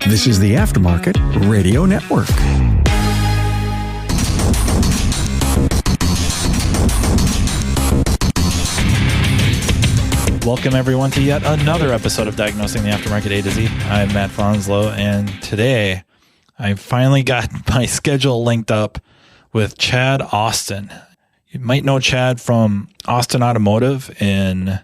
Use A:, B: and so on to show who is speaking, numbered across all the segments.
A: This is the Aftermarket Radio Network.
B: Welcome, everyone, to yet another episode of Diagnosing the Aftermarket A to Z. I'm Matt Fanslow, and today I finally got my schedule linked up with Chad Austin. You might know Chad from Austin Automotive in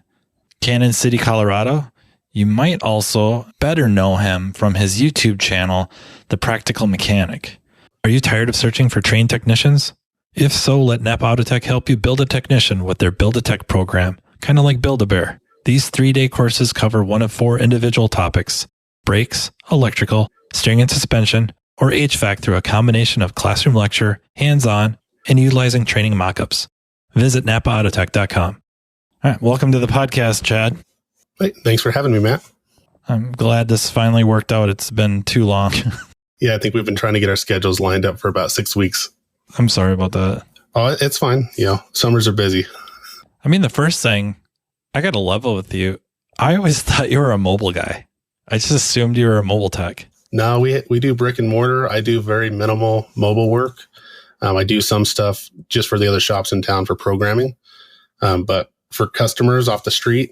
B: Canon City, Colorado. You might also better know him from his YouTube channel, The Practical Mechanic. Are you tired of searching for trained technicians? If so, let Napa Autotech help you build a technician with their Build-A-Tech program, kind of like Build-A-Bear. These 3-day courses cover one of 4 individual topics: brakes, electrical, steering and suspension, or HVAC through a combination of classroom lecture, hands-on, and utilizing training mock-ups. Visit napaautotech.com. All right, welcome to the podcast, Chad.
C: Hey, thanks for having me, Matt.
B: I'm glad this finally worked out. It's been too long.
C: Yeah, I think we've been trying to get our schedules lined up for about 6 weeks.
B: I'm sorry about that.
C: Oh, it's fine. You know, summers are busy.
B: I mean, the first thing, I got to level with you. I always thought you were a mobile guy. I just assumed you were a mobile tech.
C: No, we do brick and mortar. I do very minimal mobile work. I do some stuff just for the other shops in town for programming. But for customers off the street,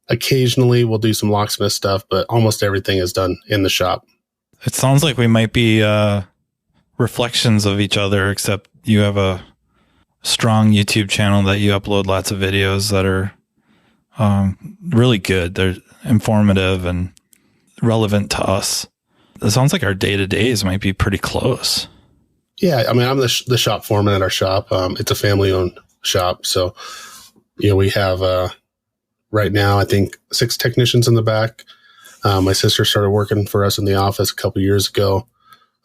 C: occasionally we'll do some locksmith stuff, but almost everything is done in the shop.
B: It sounds like we might be reflections of each other, except you have a strong YouTube channel that you upload lots of videos that are really good. They're informative and relevant to us. It sounds like our day-to-days might be pretty close.
C: Yeah, I mean, I'm the shop foreman at our shop. It's a family-owned shop. So, you know, we have right now, I think, 6 technicians in the back. My sister started working for us in the office a couple years ago.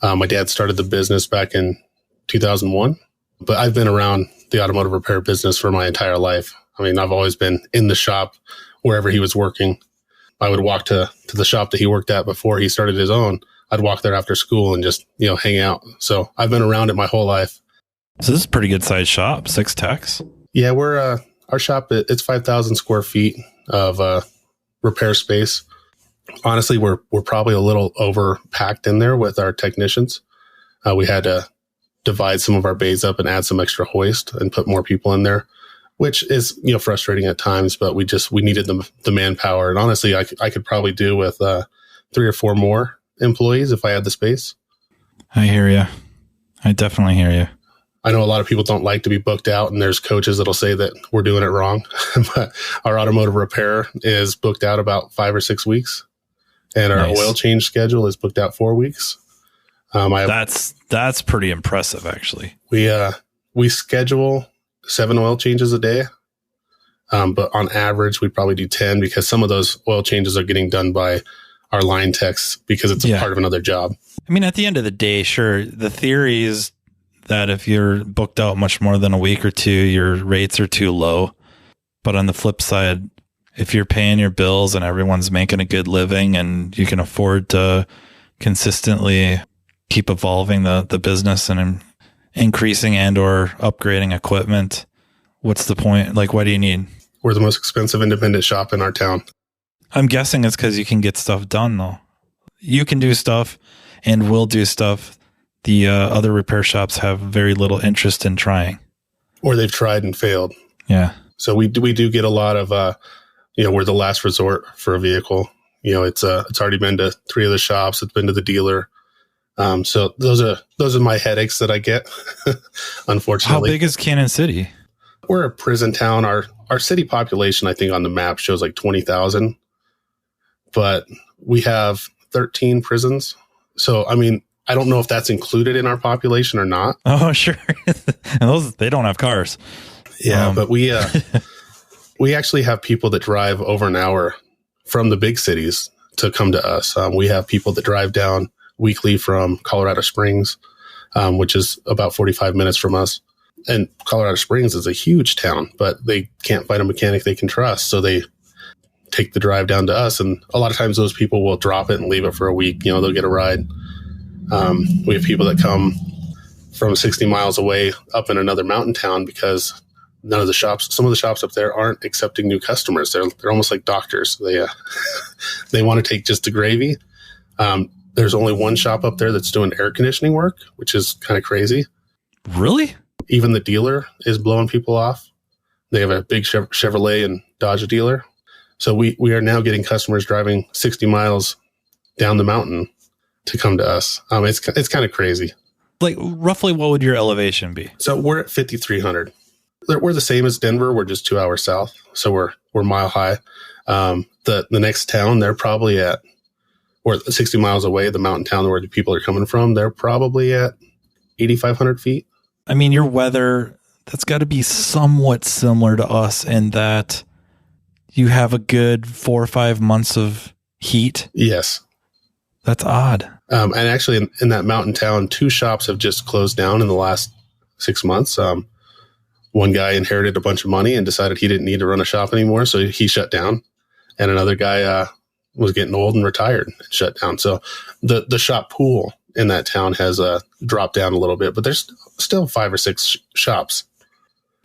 C: My dad started the business back in 2001. But I've been around the automotive repair business for my entire life. I mean, I've always been in the shop wherever he was working. I would walk to the shop that he worked at before he started his own. I'd walk there after school and just, you know, hang out. So I've been around it my whole life.
B: So this is a pretty good sized shop, 6 techs.
C: Yeah, we're our shop, it's 5,000 square feet of repair space. Honestly, we're probably a little overpacked in there with our technicians. We had to divide some of our bays up and add some extra hoist and put more people in there, which is, you know, frustrating at times, but we needed the manpower. And honestly, I could probably do with 3 or 4 more employees if I had the space.
B: I hear you. I definitely hear you.
C: I know a lot of people don't like to be booked out, and there's coaches that'll say that we're doing it wrong, but our automotive repair is booked out about 5 or 6 weeks, and our oil change schedule is booked out 4 weeks.
B: That's pretty impressive, actually.
C: We schedule 7 oil changes a day, but on average we probably do 10 because some of those oil changes are getting done by our line techs because it's a part of another job. I
B: mean, at the end of the day, sure, the theory is that if you're booked out much more than a week or 2, your rates are too low. But on the flip side, if you're paying your bills and everyone's making a good living and you can afford to consistently keep evolving the business and increasing and or upgrading equipment, what's the point? Like, what do you need?
C: We're the most expensive independent shop in our town.
B: I'm guessing it's because you can get stuff done, though. You can do stuff and will do stuff the other repair shops have very little interest in trying.
C: Or they've tried and failed.
B: Yeah.
C: So we do get a lot of, you know, we're the last resort for a vehicle. You know, it's already been to 3 of the shops. It's been to the dealer. So those are my headaches that I get, unfortunately.
B: How big is Canon City?
C: We're a prison town. Our city population, I think on the map shows like 20,000, but we have 13 prisons. So, I mean, I don't know if that's included in our population or not.
B: Oh, sure. And they don't have cars.
C: Yeah. But we actually have people that drive over an hour from the big cities to come to us. We have people that drive down weekly from Colorado Springs, which is about 45 minutes from us. And Colorado Springs is a huge town, but they can't find a mechanic they can trust. So they take the drive down to us. And a lot of times those people will drop it and leave it for a week. You know, they'll get a ride. We have people that come from 60 miles away up in another mountain town because some of the shops up there aren't accepting new customers. They're almost like doctors. they want to take just the gravy. There's only one shop up there that's doing air conditioning work, which is kind of crazy.
B: Really?
C: Even the dealer is blowing people off. They have a big Chevrolet and Dodge dealer. So we are now getting customers driving 60 miles down the mountain to come to us. It's kind of crazy.
B: Like, roughly what would your elevation be?
C: So we're at 5,300. We're the same as Denver. We're just 2 hours south. So we're mile high. The next town, they're probably at, or 60 miles away, the mountain town where the people are coming from, they're probably at 8,500 feet.
B: I mean, your weather, that's got to be somewhat similar to us in that you have a good 4 or 5 months of heat.
C: Yes.
B: That's odd.
C: And actually in that mountain town, 2 shops have just closed down in the last 6 months. One guy inherited a bunch of money and decided he didn't need to run a shop anymore. So he shut down. And another guy was getting old and retired and shut down. So the shop pool in that town has dropped down a little bit, but there's still 5 or 6 shops.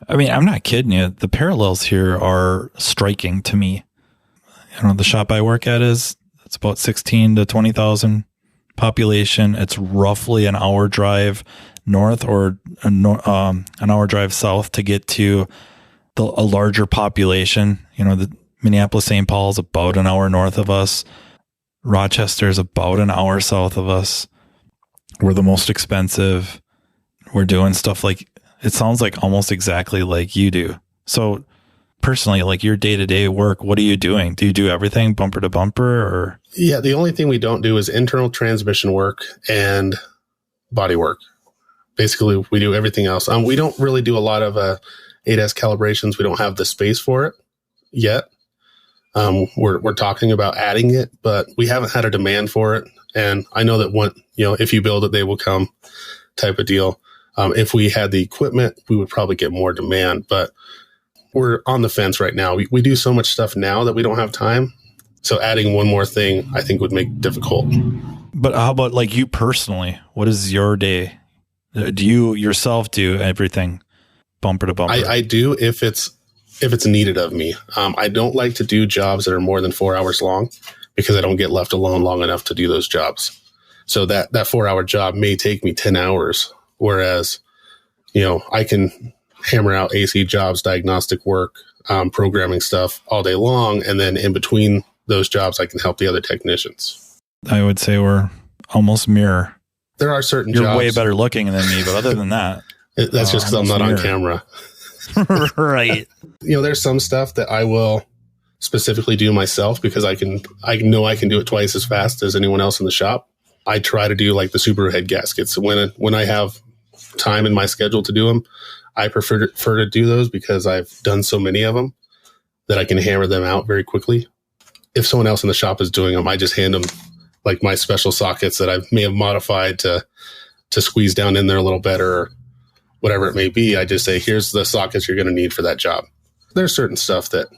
B: I mean, I'm not kidding you. The parallels here are striking to me. You know, the shop I work at it's about 16 to 20,000 population. It's roughly an hour drive north or an hour drive south to get to a larger population. You know, the Minneapolis, St. Paul is about an hour north of us. Rochester is about an hour south of us. We're the most expensive. We're doing stuff like, it sounds like almost exactly like you do. So personally, like your day-to-day work, what are you doing? Do you do everything bumper to bumper or?
C: Yeah. The only thing we don't do is internal transmission work and body work. Basically, we do everything else. We don't really do a lot of ADAS calibrations. We don't have the space for it yet. We're talking about adding it, but we haven't had a demand for it. And I know that if you build it, they will come type of deal. If we had the equipment, we would probably get more demand, but we're on the fence right now. We do so much stuff now that we don't have time. So adding one more thing, I think would make it difficult.
B: But how about like you personally? What is your day? Do you yourself do everything bumper to bumper?
C: I do if it's needed of me. I don't like to do jobs that are more than 4 hours long because I don't get left alone long enough to do those jobs. So that 4-hour job may take me 10 hours. Whereas, I can hammer out AC jobs, diagnostic work, programming stuff all day long. And then in between those jobs, I can help the other technicians.
B: I would say we're almost mirror.
C: There are certain
B: You're
C: jobs.
B: way better looking than me, but other than that.
C: That's just because I'm not on camera.
B: Right.
C: There's some stuff that I will specifically do myself because I know I can do it twice as fast as anyone else in the shop. I try to do like the Subaru head gaskets. When I have time in my schedule to do them, I prefer to do those because I've done so many of them that I can hammer them out very quickly. If someone else in the shop is doing them, I just hand them like my special sockets that I may have modified to squeeze down in there a little better or whatever it may be. I just say, here's the sockets you're going to need for that job. There's certain stuff that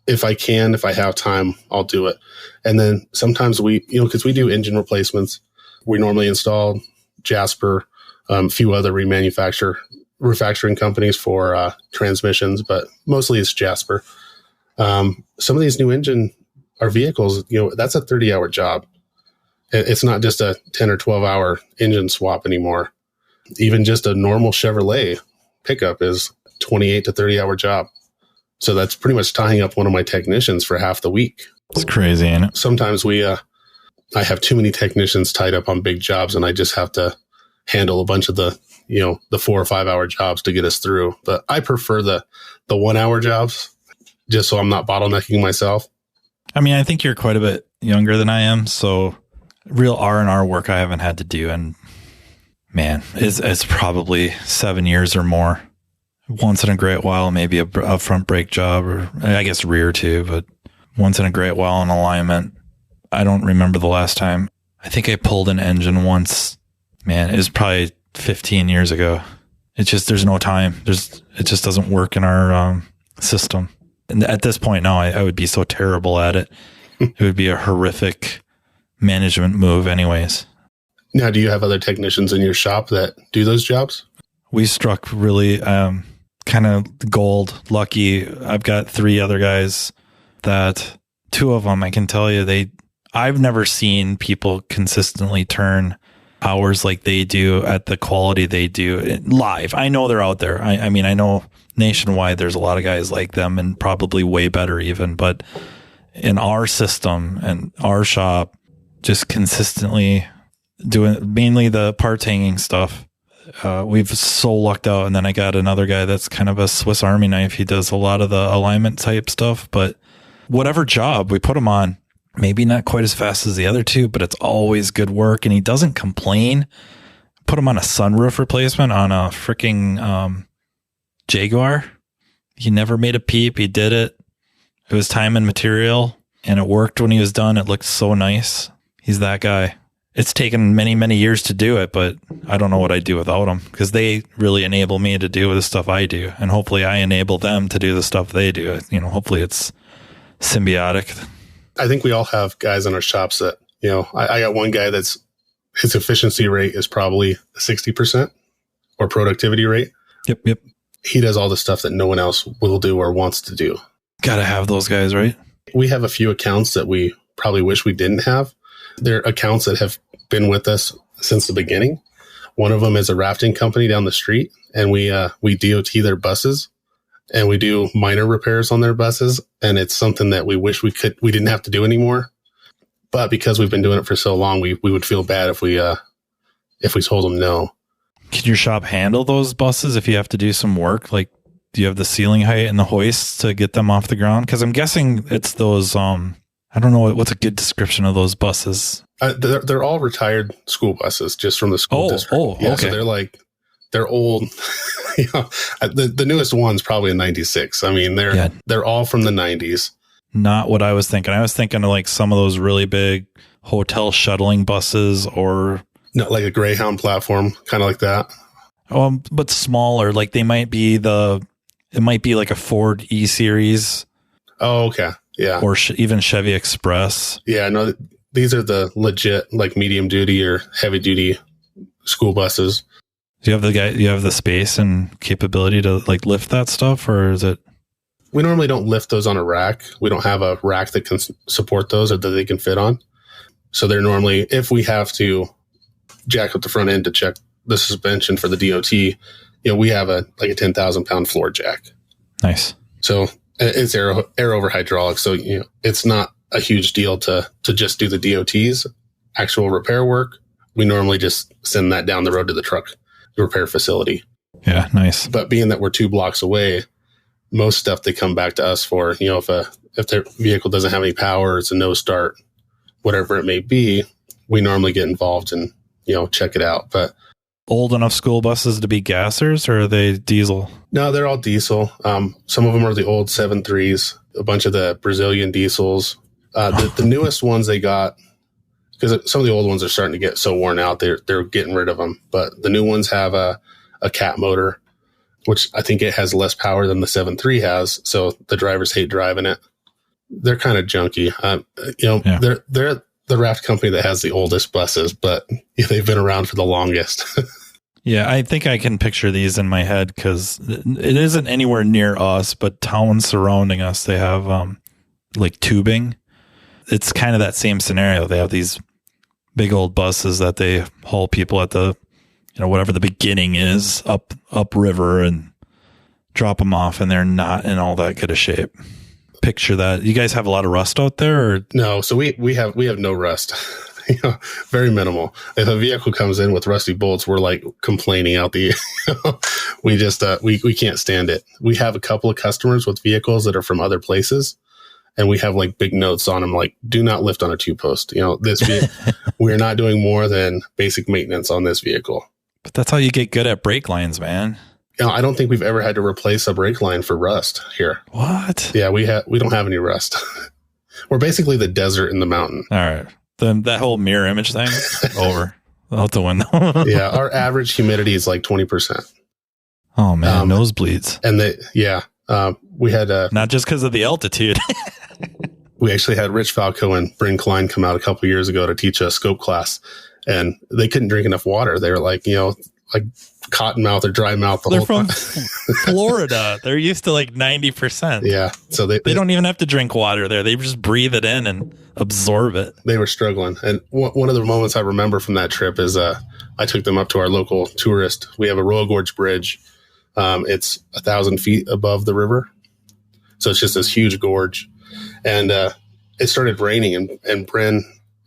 C: if I have time, I'll do it. And then sometimes because we do engine replacements, we normally install Jasper, a few other refactoring companies for transmissions, but mostly it's Jasper. Some of these new engine or vehicles, that's a 30-hour job. It's not just a 10 or 12-hour engine swap anymore. Even just a normal Chevrolet pickup is 28 to 30-hour job. So that's pretty much tying up one of my technicians for half the week.
B: It's crazy, ain't it?
C: Sometimes I have too many technicians tied up on big jobs and I just have to handle a bunch of the 4 or 5 hour jobs to get us through. But I prefer the 1 hour jobs just so I'm not bottlenecking myself.
B: I mean, I think you're quite a bit younger than I am. So real R&R work I haven't had to do. And man, it's probably 7 years or more. Once in a great while, maybe a front brake job, or I guess rear too, but once in a great while in alignment. I don't remember the last time. I think I pulled an engine once. Man, it was probably 15 years ago. It's just, there's no time. It just doesn't work in our system. And at this point now, I would be so terrible at it. It would be a horrific management move anyways.
C: Now, do you have other technicians in your shop that do those jobs?
B: We struck really kind of gold, lucky. I've got 3 other guys that 2 of them, I can tell you, I've never seen people consistently turn hours like they do at the quality they do live. I know they're out there. I mean, I know nationwide there's a lot of guys like them and probably way better even, but in our system and our shop, just consistently doing mainly the parts hanging stuff. We've so lucked out. And then I got another guy that's kind of a Swiss Army knife. He does a lot of the alignment type stuff, but whatever job we put him on, maybe not quite as fast as the other two, but it's always good work. And he doesn't complain. Put him on a sunroof replacement on a freaking Jaguar. He never made a peep. He did it. It was time and material, and it worked when he was done. It looked so nice. He's that guy. It's taken many, many years to do it, but I don't know what I'd do without them because they really enable me to do the stuff I do. And hopefully I enable them to do the stuff they do. You know, hopefully it's symbiotic.
C: I think we all have guys in our shops that, you know, I got one guy that's his efficiency rate is probably 60% or productivity rate.
B: Yep.
C: He does all the stuff that no one else will do or wants to do.
B: Got to have those guys, right?
C: We have a few accounts that we probably wish we didn't have. They're accounts that have been with us since the beginning. One of them is a rafting company down the street, and we DOT their buses, and we do minor repairs on their buses. And it's something that we wish we didn't have to do anymore. But because we've been doing it for so long, we would feel bad if we told them no.
B: Can your shop handle those buses if you have to do some work? Like, do you have the ceiling height and the hoists to get them off the ground? Because I'm guessing it's those, I don't know, what's a good description of those buses?
C: They're all retired school buses just from the school district.
B: Okay.
C: So they're old. You know, the newest one's probably a 96. I mean, they're all from the 90s.
B: Not what I was thinking. I was thinking of like some of those really big hotel shuttling buses or...
C: No, like a Greyhound platform, kind of like that.
B: But smaller, like it might be like a Ford E-Series.
C: Oh, okay. Yeah.
B: Or even Chevy Express.
C: Yeah, no, these are the legit, like medium duty or heavy duty school buses.
B: Do you have the space and capability to like lift that stuff, or is it?
C: We normally don't lift those on a rack. We don't have a rack that can support those or that they can fit on. So they're normally, if we have to jack up the front end to check the suspension for the DOT, you know, we have a 10,000 pound floor jack.
B: Nice.
C: So it's air over hydraulics. So, you know, it's not a huge deal to just do the DOTs, actual repair work. We normally just send that down the road to the truck repair facility.
B: Yeah. Nice.
C: But being that we're 2 blocks away, most stuff they come back to us for, you know, if their vehicle doesn't have any power, it's a no start, whatever it may be, we normally get involved and, you know, check it out. But
B: old enough school buses to be gassers, or are they diesel?
C: No, they're all diesel. Some of them are the old 7.3s, a bunch of the Brazilian diesels. The newest ones they got, because some of the old ones are starting to get so worn out, they're getting rid of them. But the new ones have a cat motor, which I think it has less power than the 7.3 has. So the drivers hate driving it. They're kind of junky. You know, yeah. They're the raft company that has the oldest buses, but they've been around for the longest.
B: Yeah, I think I can picture these in my head because it isn't anywhere near us, but towns surrounding us, they have like tubing. It's kind of that same scenario. They have these big old buses that they haul people at the, you know, whatever the beginning is, up river and drop them off, and they're not in all that good a shape. Picture that. You guys have a lot of rust out there, or
C: no? So we have no rust. You know, very minimal. If a vehicle comes in with rusty bolts, we're like complaining out the. We just we can't stand it. We have a couple of customers with vehicles that are from other places, and we have like big notes on them, like "Do not lift on a 2-post." You know, we're not doing more than basic maintenance on this vehicle.
B: But that's how you get good at brake lines, man.
C: You know, I don't think we've ever had to replace a brake line for rust here.
B: What?
C: Yeah, we don't have any rust. We're basically the desert in the mountain.
B: All right. Then that whole mirror image thing, over. Out the window.
C: Yeah, our average humidity is like 20%.
B: Oh man, nosebleeds.
C: And we had
B: not just because of the altitude.
C: We actually had Rich Falco and Bryn Klein come out a couple years ago to teach a scope class, and they couldn't drink enough water. They were like, you know, like cottonmouth or dry mouth the
B: They're
C: whole
B: from
C: time.
B: Florida. They're used to like 90%.
C: Yeah. So they
B: don't even have to drink water there. They just breathe it in and absorb it.
C: They were struggling. And one of the moments I remember from that trip is I took them up to our local tourist. We have a Royal Gorge Bridge. It's 1,000 feet above the river. So it's just this huge gorge. And it started raining, and Bren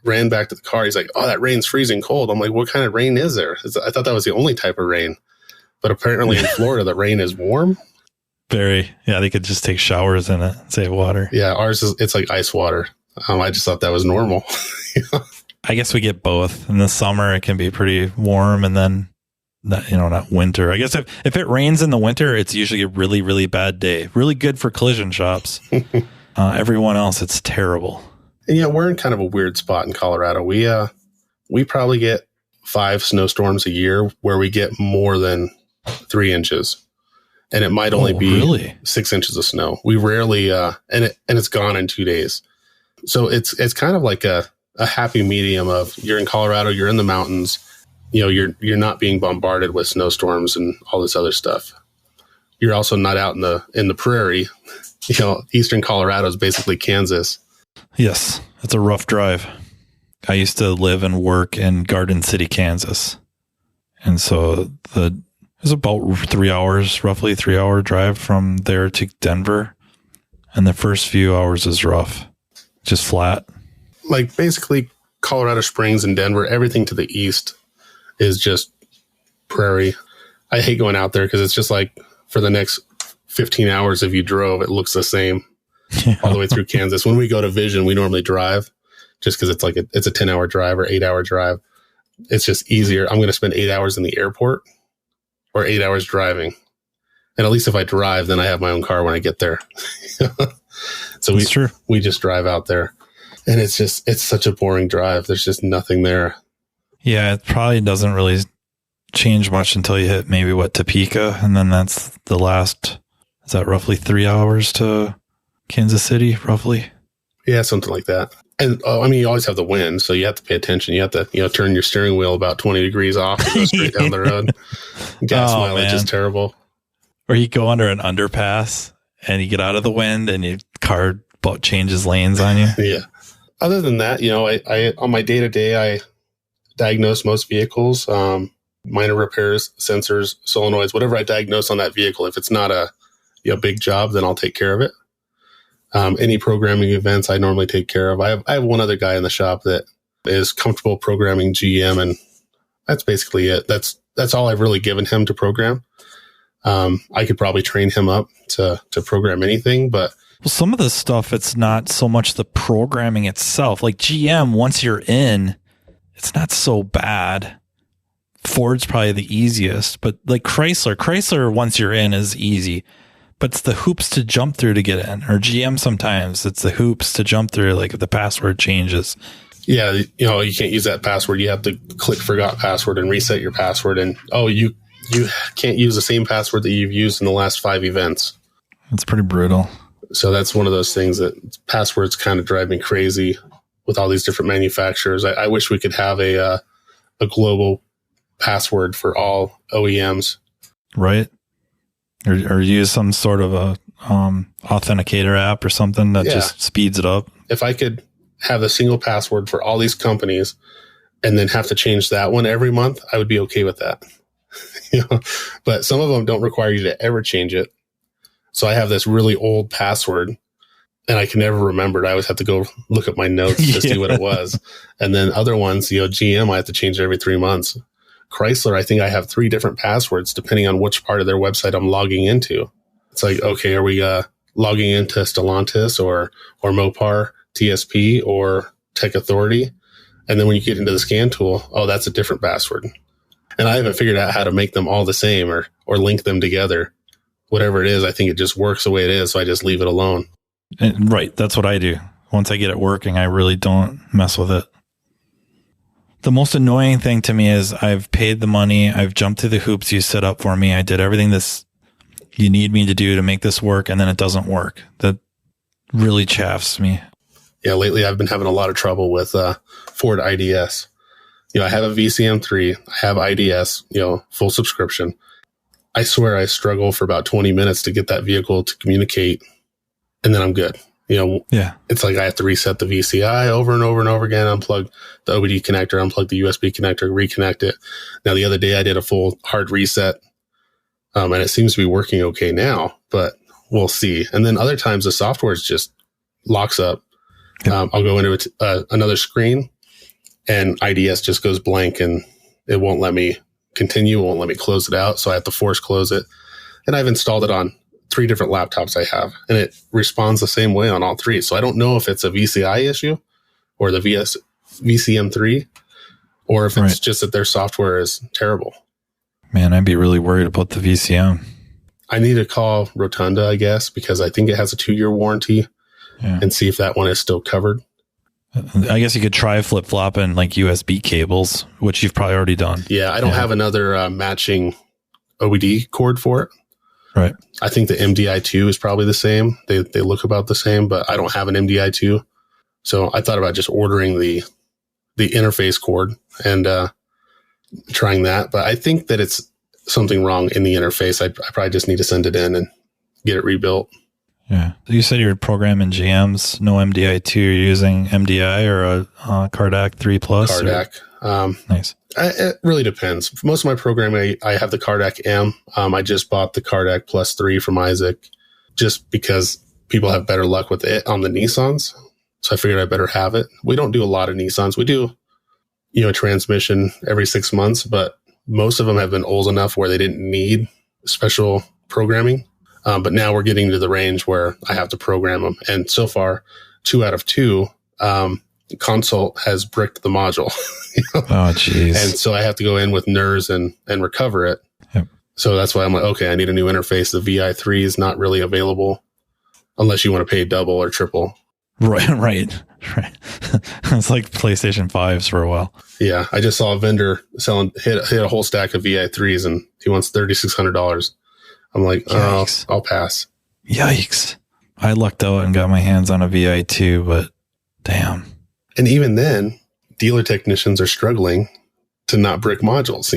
C: ran back to the car. He's like, "Oh, that rain's freezing cold." I'm like, "What kind of rain is there?" I thought that was the only type of rain. But apparently in Florida, the rain is warm.
B: Very. Yeah, they could just take showers in it, save water.
C: Yeah, ours it's like ice water. I just thought that was normal.
B: I guess we get both. In the summer, it can be pretty warm, and then not winter. I guess if it rains in the winter, it's usually a really, really bad day. Really good for collision shops. Everyone else, it's terrible.
C: And we're in kind of a weird spot in Colorado. We probably get 5 snowstorms a year where we get more than 3 inches, and it might only be really? 6 inches of snow. We rarely, and it's gone in 2 days. So it's kind of like a happy medium of you're in Colorado, you're in the mountains, you're not being bombarded with snowstorms and all this other stuff. You're also not out in the prairie. Eastern Colorado is basically Kansas.
B: Yes, it's a rough drive. I used to live and work in Garden City, Kansas. And so it was about 3 hours, roughly 3-hour drive from there to Denver. And the first few hours is rough. Just flat. Like
C: basically Colorado Springs and Denver, everything to the east is just prairie. I hate going out there because it's just like for the next 15 hours, if you drove, it looks the same all the way through Kansas. When we go to Vision, we normally drive just because it's a 10-hour drive or 8-hour drive. It's just easier. I'm going to spend 8 hours in the airport or 8 hours driving. And at least if I drive, then I have my own car when I get there. So we just drive out there, and it's such a boring drive. There's just nothing there.
B: Yeah. It probably doesn't really change much until you hit maybe Topeka. And then that's the last, is that roughly 3 hours to Kansas City, roughly?
C: Yeah, something like that. And you always have the wind, so you have to pay attention. You have to, turn your steering wheel about 20 degrees off and go straight down the road. Gas mileage is terrible.
B: Or you go under an underpass and you get out of the wind and your car about changes lanes on you.
C: Yeah. Other than that, I on my day-to-day, I diagnose most vehicles, minor repairs, sensors, solenoids, whatever I diagnose on that vehicle. If it's not a big job, then I'll take care of it. Any programming events I normally take care of. I have one other guy in the shop that is comfortable programming GM, and that's basically it. That's all I've really given him to program. I could probably train him up to program anything, but
B: some of the stuff, it's not so much the programming itself. Like GM, once you're in, it's not so bad. Ford's probably the easiest, but like Chrysler, once you're in, is easy. But it's the hoops to jump through to get in. Or GM, sometimes it's the hoops to jump through, like if the password changes.
C: Yeah, you can't use that password. You have to click forgot password and reset your password. And you can't use the same password that you've used in the last 5 events.
B: It's pretty brutal.
C: So that's one of those things that passwords kind of drive me crazy with all these different manufacturers. I wish we could have a global password for all OEMs.
B: Right. Or use some sort of a authenticator app or something that just speeds it up.
C: If I could have a single password for all these companies and then have to change that one every month, I would be okay with that. But some of them don't require you to ever change it. So I have this really old password and I can never remember it. I always have to go look at my notes to see what it was. And then other ones, GM, I have to change it every 3 months. Chrysler, I think I have 3 different passwords depending on which part of their website I'm logging into. It's like, okay, are we logging into Stellantis or Mopar, TSP, or Tech Authority? And then when you get into the scan tool, that's a different password. And I haven't figured out how to make them all the same or link them together. Whatever it is, I think it just works the way it is, so I just leave it alone.
B: Right, that's what I do. Once I get it working, I really don't mess with it. The most annoying thing to me is I've paid the money. I've jumped through the hoops you set up for me. I did everything you need me to do to make this work, and then it doesn't work. That really chaffs me.
C: Yeah, lately I've been having a lot of trouble with Ford IDS. I have a VCM3, I have IDS, full subscription. I swear I struggle for about 20 minutes to get that vehicle to communicate, and then I'm good. It's like I have to reset the VCI over and over and over again, unplug the OBD connector, unplug the USB connector, reconnect it. Now, the other day I did a full hard reset, and it seems to be working okay now, but we'll see. And then other times the software just locks up. I'll go into another screen, and IDS just goes blank, and it won't let me continue, won't let me close it out. So I have to force close it. And I've installed it on 3 different laptops I have, and it responds the same way on all 3. So I don't know if it's a VCI issue or the VCM3, or if it's just that their software is terrible.
B: Man, I'd be really worried about the VCM.
C: I need to call Rotunda, I guess, because I think it has a 2-year warranty, and see if that one is still covered.
B: I guess you could try flip-flopping like USB cables, which you've probably already done.
C: Yeah, I don't have another matching OBD cord for it.
B: Right.
C: I think the MDI2 is probably the same. They look about the same, but I don't have an MDI2. So I thought about just ordering the interface cord and trying that. But I think that it's something wrong in the interface. I probably just need to send it in and get it rebuilt.
B: Yeah. You said you're programming GMs, no MDI2. You're using MDI or a Cardac 3 Plus?
C: Cardac.
B: Nice.
C: It really depends. For most of my programming, I have the Cardac M. I just bought the Cardac Plus 3 from Isaac just because people have better luck with it on the Nissans. So I figured I better have it. We don't do a lot of Nissans. We do, a transmission every 6 months, but most of them have been old enough where they didn't need special programming. But now we're getting to the range where I have to program them. And so far, 2 out of 2, Consult has bricked the module.
B: Oh, geez.
C: And so I have to go in with NERS and recover it.
B: Yep.
C: So that's why I'm like, okay, I need a new interface. The VI3 is not really available unless you want to pay double or triple.
B: Right. It's like PlayStation 5s for a while.
C: Yeah. I just saw a vendor hit a whole stack of VI3s, and he wants $3,600. I'm like,
B: Yikes.
C: I'll pass.
B: Yikes. I lucked out and got my hands on a VI2, but damn.
C: And even then, dealer technicians are struggling to not brick modules,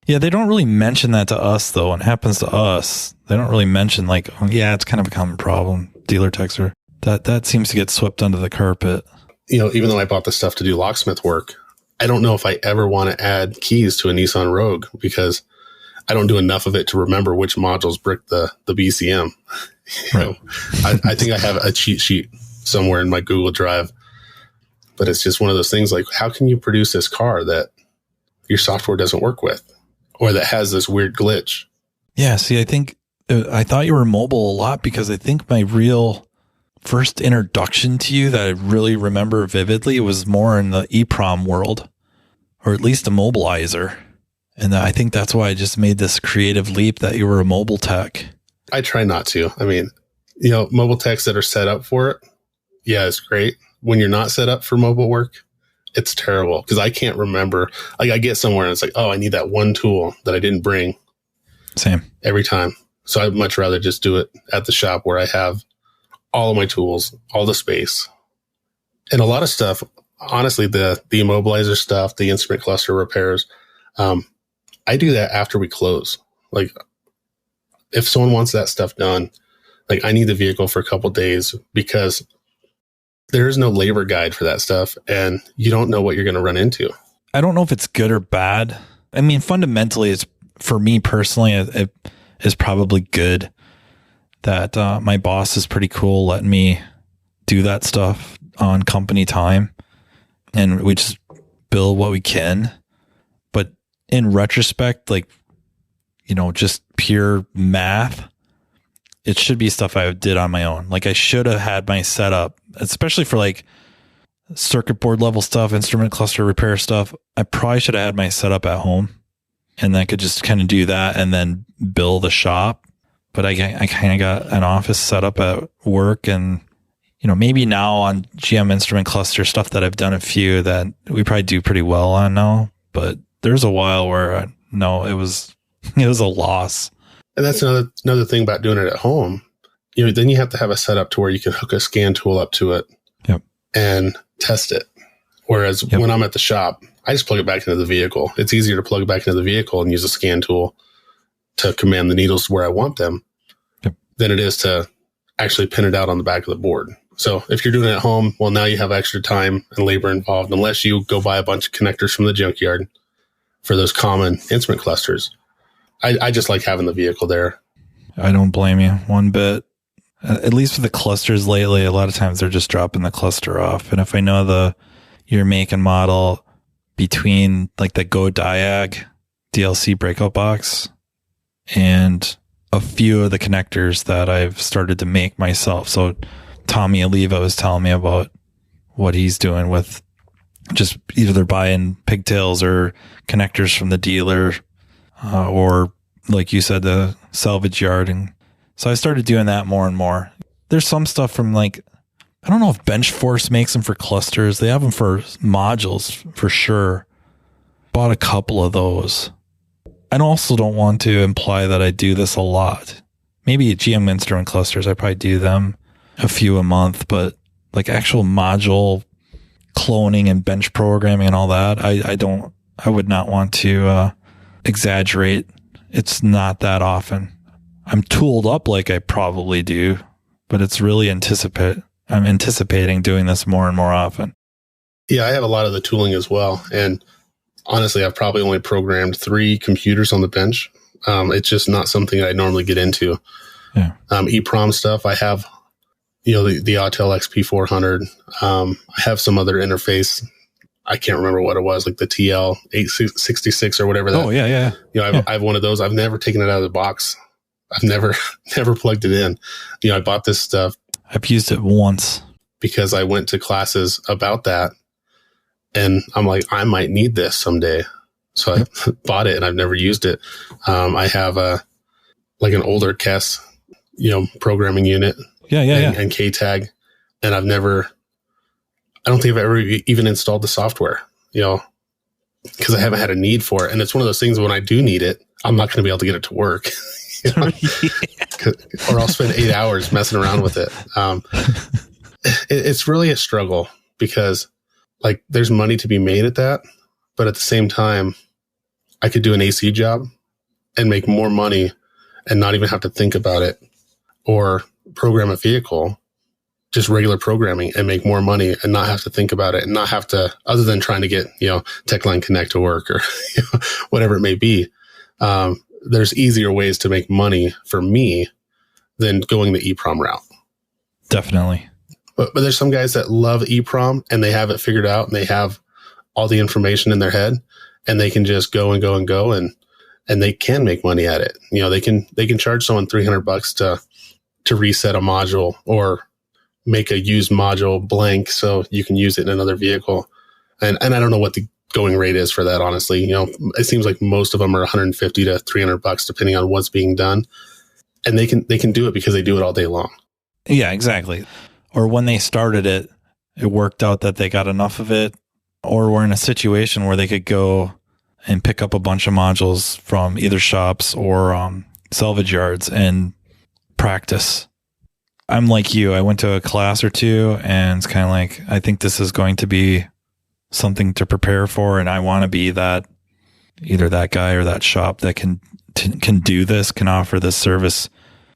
B: Yeah, they don't really mention that to us, though. When it happens to us, they don't really mention, like, oh, yeah, it's kind of a common problem. Dealer techs are. That seems to get swept under the carpet.
C: Even though I bought the stuff to do locksmith work, I don't know if I ever want to add keys to a Nissan Rogue because I don't do enough of it to remember which modules brick the BCM.
B: Right.
C: I think I have a cheat sheet somewhere in my Google Drive, but it's just one of those things like, how can you produce this car that your software doesn't work with or that has this weird glitch?
B: Yeah. See, I thought you were mobile a lot because I think my real first introduction to you that I really remember vividly was more in the EEPROM world, or at least a mobilizer. And I think that's why I just made this creative leap that you were a mobile tech. I
C: try not to. I mean, mobile techs that are set up for it, yeah, it's great. When you're not set up for mobile work, it's terrible because I can't remember. Like I get somewhere and it's like, oh, I need that one tool that I didn't bring.
B: Same.
C: Every time. So I'd much rather just do it at the shop where I have all of my tools, all the space. And a lot of stuff, honestly, the immobilizer stuff, the instrument cluster repairs, I do that after we close. Like if someone wants that stuff done, like I need the vehicle for a couple of days because there is no labor guide for that stuff and you don't know what you're going to run into.
B: I don't know if it's good or bad. I mean, fundamentally, it's for me personally, it is probably good that my boss is pretty cool letting me do that stuff on company time and we just bill what we can. But in retrospect, like, just pure math, it should be stuff I did on my own. Like I should have had my setup, especially for like circuit board level stuff, instrument cluster repair stuff. I probably should have had my setup at home and I could just kind of do that and then bill the shop. But I kind of got an office set up at work and, maybe now on GM instrument cluster stuff that I've done a few that we probably do pretty well on now. But there's a while where it was a loss.
C: And that's another thing about doing it at home. Then you have to have a setup to where you can hook a scan tool up to it
B: Yep.
C: and test it. Whereas when I'm at the shop, I just plug it back into the vehicle. It's easier to plug it back into the vehicle and use a scan tool to command the needles to where I want them than it is to actually pin it out on the back of the board. So if you're doing it at home, well, now you have extra time and labor involved, unless you go buy a bunch of connectors from the junkyard for those common instrument clusters. I just like having the vehicle there.
B: I don't blame you one bit. At least for the clusters lately, a lot of times they're just dropping the cluster off. And if I know your make and model between like the Go Diag DLC breakout box and a few of the connectors that I've started to make myself. So Tommy Oliva was telling me about what he's doing with just either buying pigtails or connectors from the dealer, or like you said, the salvage yard. And so I started doing that more and more. There's some stuff from like, I don't know if Bench Force makes them for clusters. They have them for modules for sure. Bought a couple of those. I also don't want to imply that I do this a lot. Maybe at GM instrument clusters, I probably do them a few a month, but like actual module cloning and bench programming and all that, I would not want to exaggerate. It's not that often. I'm tooled up like I probably do, but it's really I'm anticipating doing this more and more often.
C: Yeah, I have a lot of the tooling as well. And honestly, I've probably only programmed 3 computers on the bench. It's just not something I normally get into.
B: Yeah.
C: EEPROM stuff, I have, the Autel XP400. I have some other interface. I can't remember what it was, like the TL866 or whatever.
B: Oh, yeah.
C: I have one of those. I've never taken it out of the box. I've never plugged it in. I bought this stuff.
B: I've used it once
C: because I went to classes about that. And I'm like, I might need this someday. So I bought it and I've never used it. I have an older KES, programming unit.
B: Yeah.
C: And KTAG. And I don't think I've ever even installed the software, because I haven't had a need for it. And it's one of those things when I do need it, I'm not going to be able to get it to work. Or I'll spend 8 hours messing around with it. It's really a struggle because like there's money to be made at that. But at the same time, I could do an AC job and make more money and not even have to think about it, or program a vehicle, just regular programming, and make more money and not have to think about it and not have to, other than trying to get, TechLine Connect to work or whatever it may be. There's easier ways to make money for me than going the EEPROM route.
B: Definitely.
C: But there's some guys that love EEPROM and they have it figured out and they have all the information in their head and they can just go and go and go and they can make money at it. They can charge someone $300 to reset a module or make a used module blank so you can use it in another vehicle. And I don't know what the going rate is for that, honestly. It seems like most of them are $150 to $300 depending on what's being done. And they can do it because they do it all day long.
B: Yeah, exactly. Or when they started it, it worked out that they got enough of it, or were in a situation where they could go and pick up a bunch of modules from either shops or salvage yards and practice. I'm like you. I went to a class or two and it's kind of like, I think this is going to be something to prepare for. And I want to be that, either that guy or that shop that can do this, can offer this service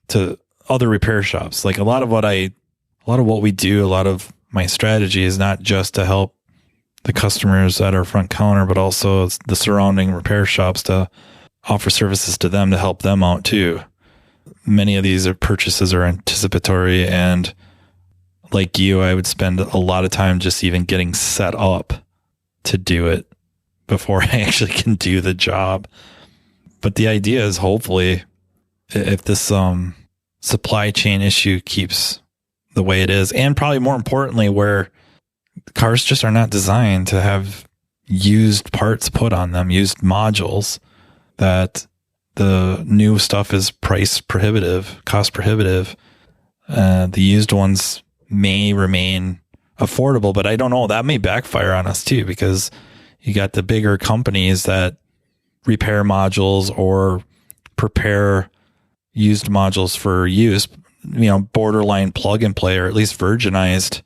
B: to other repair shops. Like a lot of what we do, a lot of my strategy is not just to help the customers at our front counter, but also the surrounding repair shops to offer services to them to help them out too. Many of these purchases are anticipatory, and like you, I would spend a lot of time just even getting set up to do it before I actually can do the job. But the idea is, hopefully, if this supply chain issue keeps the way it is, and probably more importantly, where cars just are not designed to have used parts put on them, used modules, that the new stuff is cost prohibitive. The used ones may remain affordable, but I don't know, that may backfire on us too, because you got the bigger companies that repair modules or prepare used modules for use, borderline plug and play, or at least virginized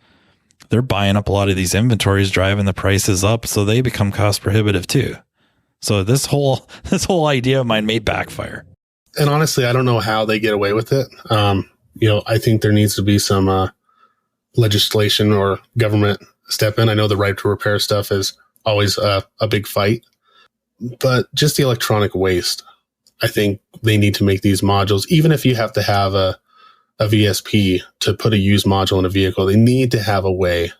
B: they're buying up a lot of these inventories, driving the prices up, so they become cost prohibitive too. So this whole idea of mine may backfire.
C: And honestly, I don't know how they get away with it. I think there needs to be some legislation or government step in. I know the right to repair stuff is always a big fight, but just the electronic waste, I think they need to make these modules, even if you have to have a VSP to put a used module in a vehicle, they need to have a way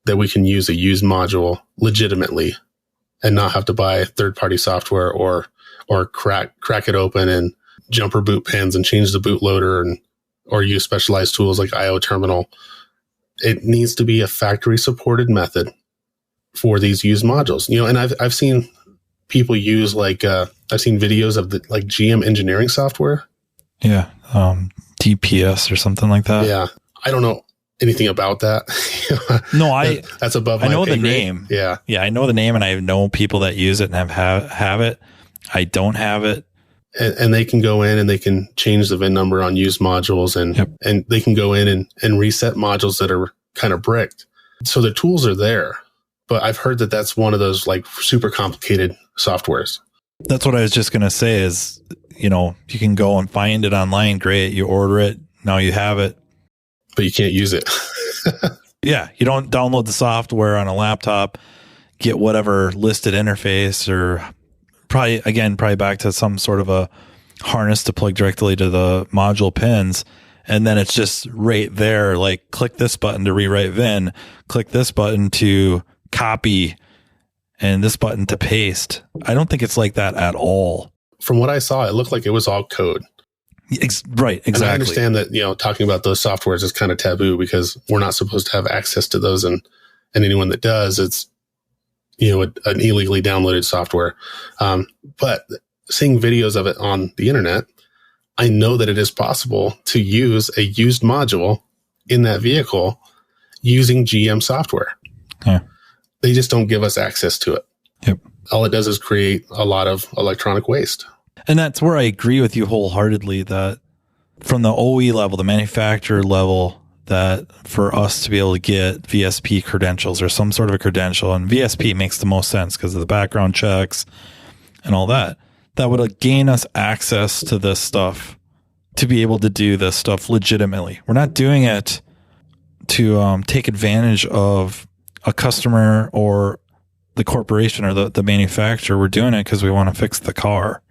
C: that we can use a used module legitimately and not have to buy third-party software or crack it open and jumper boot pins and change the bootloader or use specialized tools like IO terminal. It needs to be a factory-supported method for these used modules. And I've seen people use I've seen videos of the GM engineering software.
B: Yeah. DPS or something like that.
C: Yeah. I don't know anything about that.
B: No,
C: that's above my
B: I know the
C: pay grade.
B: name.
C: Yeah.
B: Yeah. I know the name and I know people that use it and have it. I don't have it.
C: And they can go in and they can change the VIN number on used modules and they can go in and reset modules that are kind of bricked. So the tools are there, but I've heard that that's one of those super complicated softwares.
B: That's what I was just going to say is, you can go and find it online. Great. You order it. Now you have it.
C: But you can't use it.
B: Yeah. You don't download the software on a laptop, get whatever listed interface or probably back to some sort of a harness to plug directly to the module pins. And then it's just right there. Click this button to rewrite VIN, click this button to copy, and this button to paste. I don't think it's like that at all.
C: From what I saw, it looked like it was all code.
B: Right, exactly.
C: And I understand that, talking about those softwares is kind of taboo because we're not supposed to have access to those. And anyone that does, it's, an illegally downloaded software. But seeing videos of it on the internet, I know that it is possible to use a used module in that vehicle using GM software.
B: Yeah. They
C: just don't give us access to it.
B: Yep.
C: All it does is create a lot of electronic waste.
B: And that's where I agree with you wholeheartedly that from the OE level, the manufacturer level, that for us to be able to get VSP credentials or some sort of a credential, and VSP makes the most sense because of the background checks and all that, that would gain us access to this stuff to be able to do this stuff legitimately. We're not doing it to take advantage of a customer or the corporation or the manufacturer. We're doing it because we want to fix the car.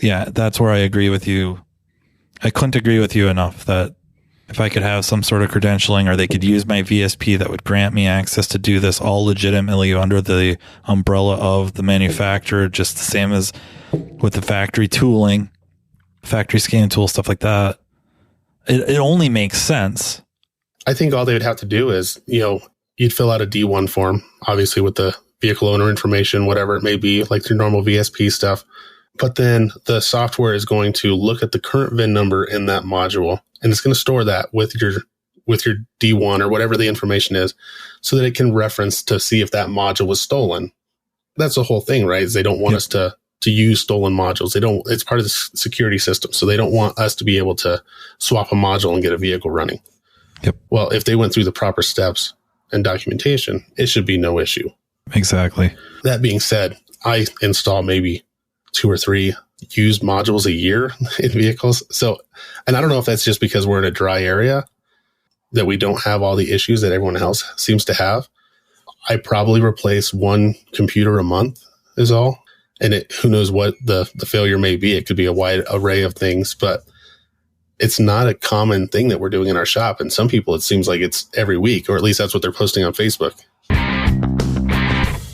B: Yeah, that's where I agree with you. I couldn't agree with you enough that if I could have some sort of credentialing or they could use my VSP that would grant me access to do this all legitimately under the umbrella of the manufacturer, just the same as with the factory tooling, factory scan tool, stuff like that. It only makes sense.
C: I think all they would have to do is, you'd fill out a D1 form, obviously with the vehicle owner information, whatever it may be, like your normal VSP stuff. But then the software is going to look at the current VIN number in that module, and it's going to store that with your D1 or whatever the information is, so that it can reference to see if that module was stolen. That's the whole thing, right? Is they don't want us to use stolen modules. It's part of the security system. So they don't want us to be able to swap a module and get a vehicle running.
B: Yep.
C: Well, if they went through the proper steps and documentation, it should be no issue.
B: Exactly.
C: That being said, I install maybe 2 or 3 used modules a year in vehicles. So, and I don't know if that's just because we're in a dry area that we don't have all the issues that everyone else seems to have. I probably replace 1 computer a month is all. And who knows what the failure may be. It could be a wide array of things, but it's not a common thing that we're doing in our shop. And some people, it seems like it's every week, or at least that's what they're posting on Facebook.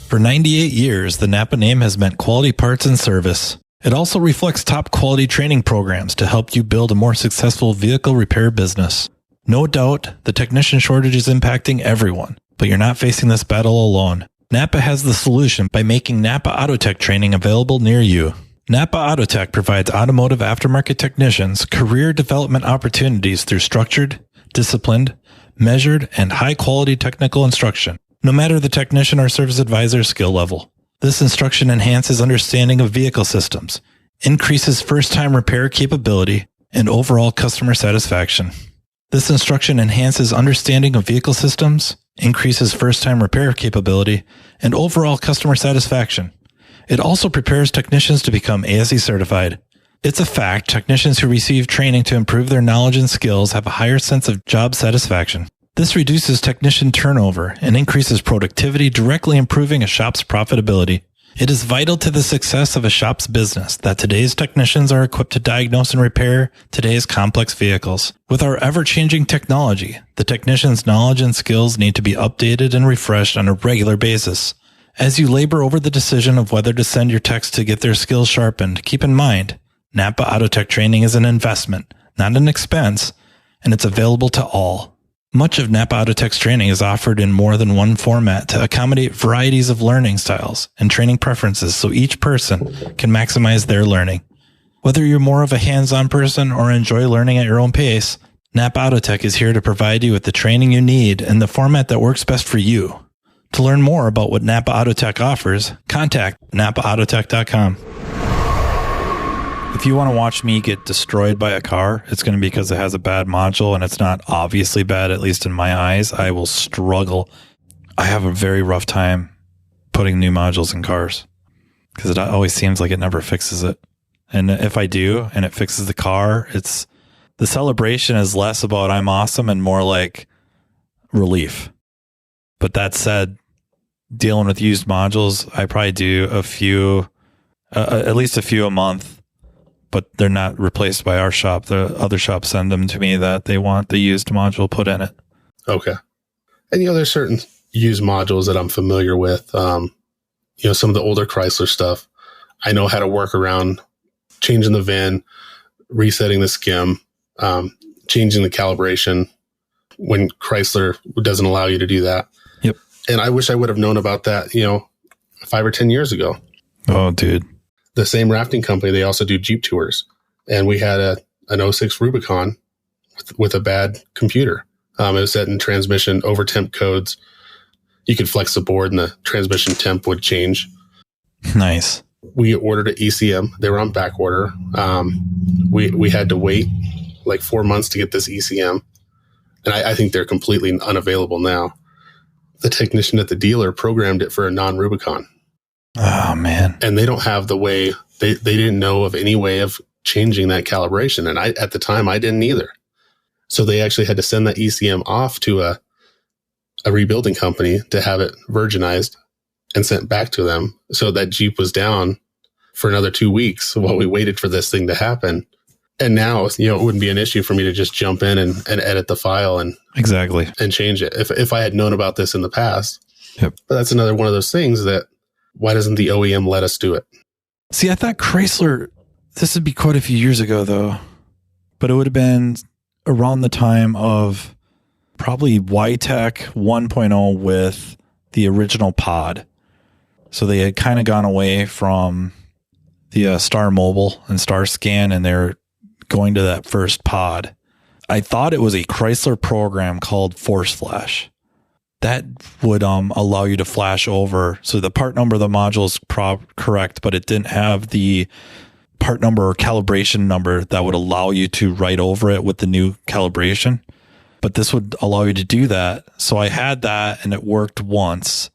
B: For 98 years, the Napa name has meant quality parts and service. It also reflects top quality training programs to help you build a more successful vehicle repair business. No doubt, the technician shortage is impacting everyone, but you're not facing this battle alone. Napa has the solution by making Napa Autotech training available near you. Napa Autotech provides automotive aftermarket technicians career development opportunities through structured, disciplined, measured, and high-quality technical instruction, no matter the technician or service advisor skill level. This instruction enhances understanding of vehicle systems, increases first-time repair capability, and overall customer satisfaction. This instruction enhances understanding of vehicle systems, increases first-time repair capability, and overall customer satisfaction. It also prepares technicians to become ASE certified. It's a fact technicians who receive training to improve their knowledge and skills have a higher sense of job satisfaction. This reduces technician turnover and increases productivity, directly improving a shop's profitability. It is vital to the success of a shop's business that today's technicians are equipped to diagnose and repair today's complex vehicles. With our ever-changing technology, the technician's knowledge and skills need to be updated and refreshed on a regular basis. As you labor over the decision of whether to send your techs to get their skills sharpened, keep in mind, Napa Autotech training is an investment, not an expense, and it's available to all. Much of Napa Autotech's training is offered in more than one format to accommodate varieties of learning styles and training preferences so each person can maximize their learning. Whether you're more of a hands-on person or enjoy learning at your own pace, Napa Autotech is here to provide you with the training you need in the format that works best for you. To learn more about what Napa Autotech offers, contact napaautotech.com. If you want to watch me get destroyed by a car, it's going to be because it has a bad module and it's not obviously bad, at least in my eyes. I will struggle. I have a very rough time putting new modules in cars because it always seems like it never fixes it. And if I do and it fixes the car, it's the celebration is less about I'm awesome and more like relief. But that said, dealing with used modules, I probably do a few, at least a few a month. But they're not replaced by our shop. The other shops send them to me that they want the used module put in it.
C: Okay. And, there's certain used modules that I'm familiar with. Some of the older Chrysler stuff, I know how to work around changing the VIN, resetting the skim, changing the calibration when Chrysler doesn't allow you to do that.
B: Yep.
C: And I wish I would have known about that, 5 or 10 years ago.
B: Oh, dude.
C: The same rafting company, they also do Jeep tours. And we had an 06 Rubicon with a bad computer. It was set in transmission over temp codes. You could flex the board and the transmission temp would change.
B: Nice.
C: We ordered an ECM. They were on back order. We had to wait like 4 months to get this ECM. And I think they're completely unavailable now. The technician at the dealer programmed it for a non-Rubicon.
B: Oh, man.
C: And they don't have the way, they didn't know of any way of changing that calibration. And at the time, I didn't either. So they actually had to send that ECM off to a rebuilding company to have it virginized and sent back to them. So that Jeep was down for another 2 weeks while we waited for this thing to happen. And now, it wouldn't be an issue for me to just jump in and edit the file and
B: exactly
C: and change it if I had known about this in the past.
B: Yep.
C: But that's another one of those things that, why doesn't the OEM let us do it?
B: See, I thought Chrysler, this would be quite a few years ago, though, but it would have been around the time of probably YTech 1.0 with the original pod. So they had kind of gone away from the Star Mobile and Star Scan, and they're going to that first pod. I thought it was a Chrysler program called Force Flash. That would allow you to flash over. So the part number of the module is correct, but it didn't have the part number or calibration number that would allow you to write over it with the new calibration. But this would allow you to do that. So I had that and it worked once.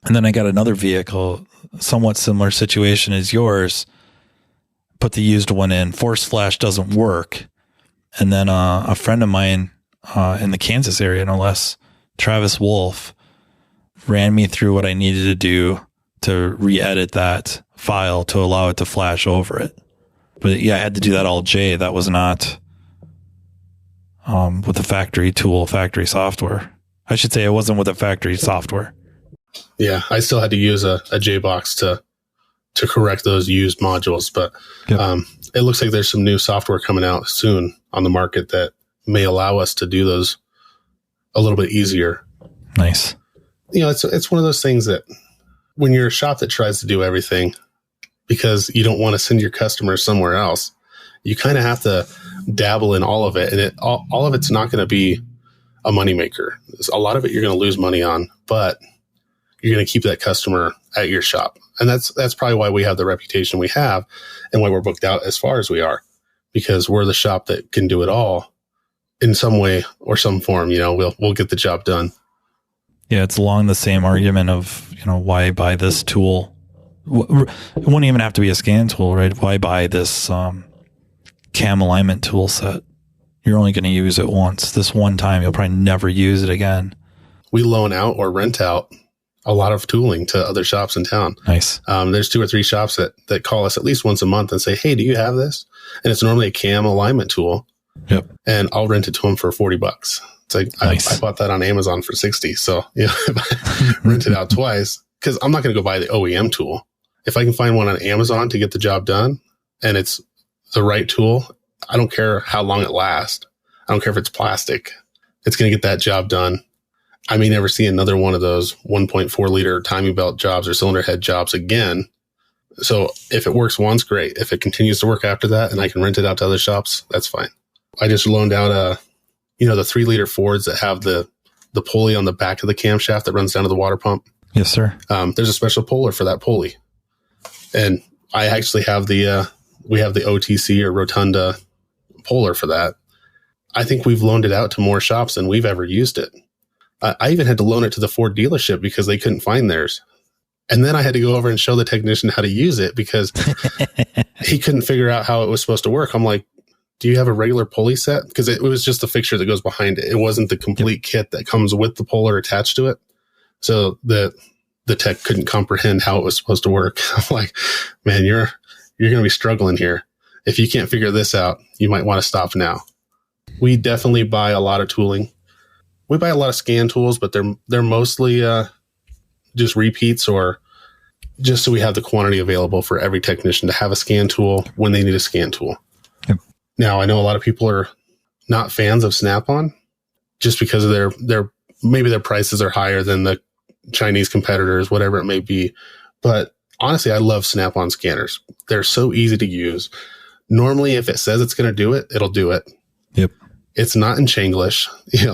B: And then I got another vehicle, somewhat similar situation as yours. Put the used one in. Force Flash doesn't work. And then a friend of mine in the Kansas area, no less, Travis Wolf, ran me through what I needed to do to re-edit that file to allow it to flash over it. But yeah, I had to do that all J. That was not with the factory software. I should say it wasn't with the factory software.
C: Yeah, I still had to use a JBox to correct those used modules. But yep. It looks like there's some new software coming out soon on the market that may allow us to do those a little bit easier.
B: Nice.
C: It's one of those things that when you're a shop that tries to do everything because you don't want to send your customers somewhere else, you kind of have to dabble in all of it. And all of it's not going to be a moneymaker. A lot of it you're going to lose money on, but you're going to keep that customer at your shop. And that's probably why we have the reputation we have and why we're booked out as far as we are, because we're the shop that can do it all in some way or some form. We'll get the job done.
B: Yeah, it's along the same argument of, why buy this tool? It wouldn't even have to be a scan tool, right? Why buy this cam alignment tool set? You're only going to use it once. This one time, you'll probably never use it again.
C: We loan out or rent out a lot of tooling to other shops in town.
B: Nice.
C: There's 2 or 3 shops that call us at least once a month and say, hey, do you have this? And it's normally a cam alignment tool.
B: Yep.
C: And I'll rent it to them for $40. It's like,
B: Nice.
C: I bought that on Amazon for $60. So, if I rent it out twice, because I'm not going to go buy the OEM tool. If I can find one on Amazon to get the job done and it's the right tool, I don't care how long it lasts. I don't care if it's plastic. It's going to get that job done. I may never see another one of those 1.4 liter timing belt jobs or cylinder head jobs again. So if it works once, great. If it continues to work after that and I can rent it out to other shops, that's fine. I just loaned out the 3 liter Fords that have the pulley on the back of the camshaft that runs down to the water pump.
B: Yes, sir.
C: There's a special puller for that pulley. And I actually have we have the OTC or Rotunda puller for that. I think we've loaned it out to more shops than we've ever used it. I even had to loan it to the Ford dealership because they couldn't find theirs. And then I had to go over and show the technician how to use it because he couldn't figure out how it was supposed to work. I'm like, do you have a regular pulley set? Because it was just the fixture that goes behind it. It wasn't the complete kit that comes with the puller attached to it. So the tech couldn't comprehend how it was supposed to work. I'm like, man, you're going to be struggling here. If you can't figure this out, you might want to stop now. We definitely buy a lot of tooling. We buy a lot of scan tools, but they're mostly just repeats or just so we have the quantity available for every technician to have a scan tool when they need a scan tool.
B: Yep.
C: Now, I know a lot of people are not fans of Snap-on just because of their prices are higher than the Chinese competitors, whatever it may be. But honestly, I love Snap-on scanners. They're so easy to use. Normally, if it says it's going to do it, it'll do it.
B: Yep.
C: It's not in Chinglish.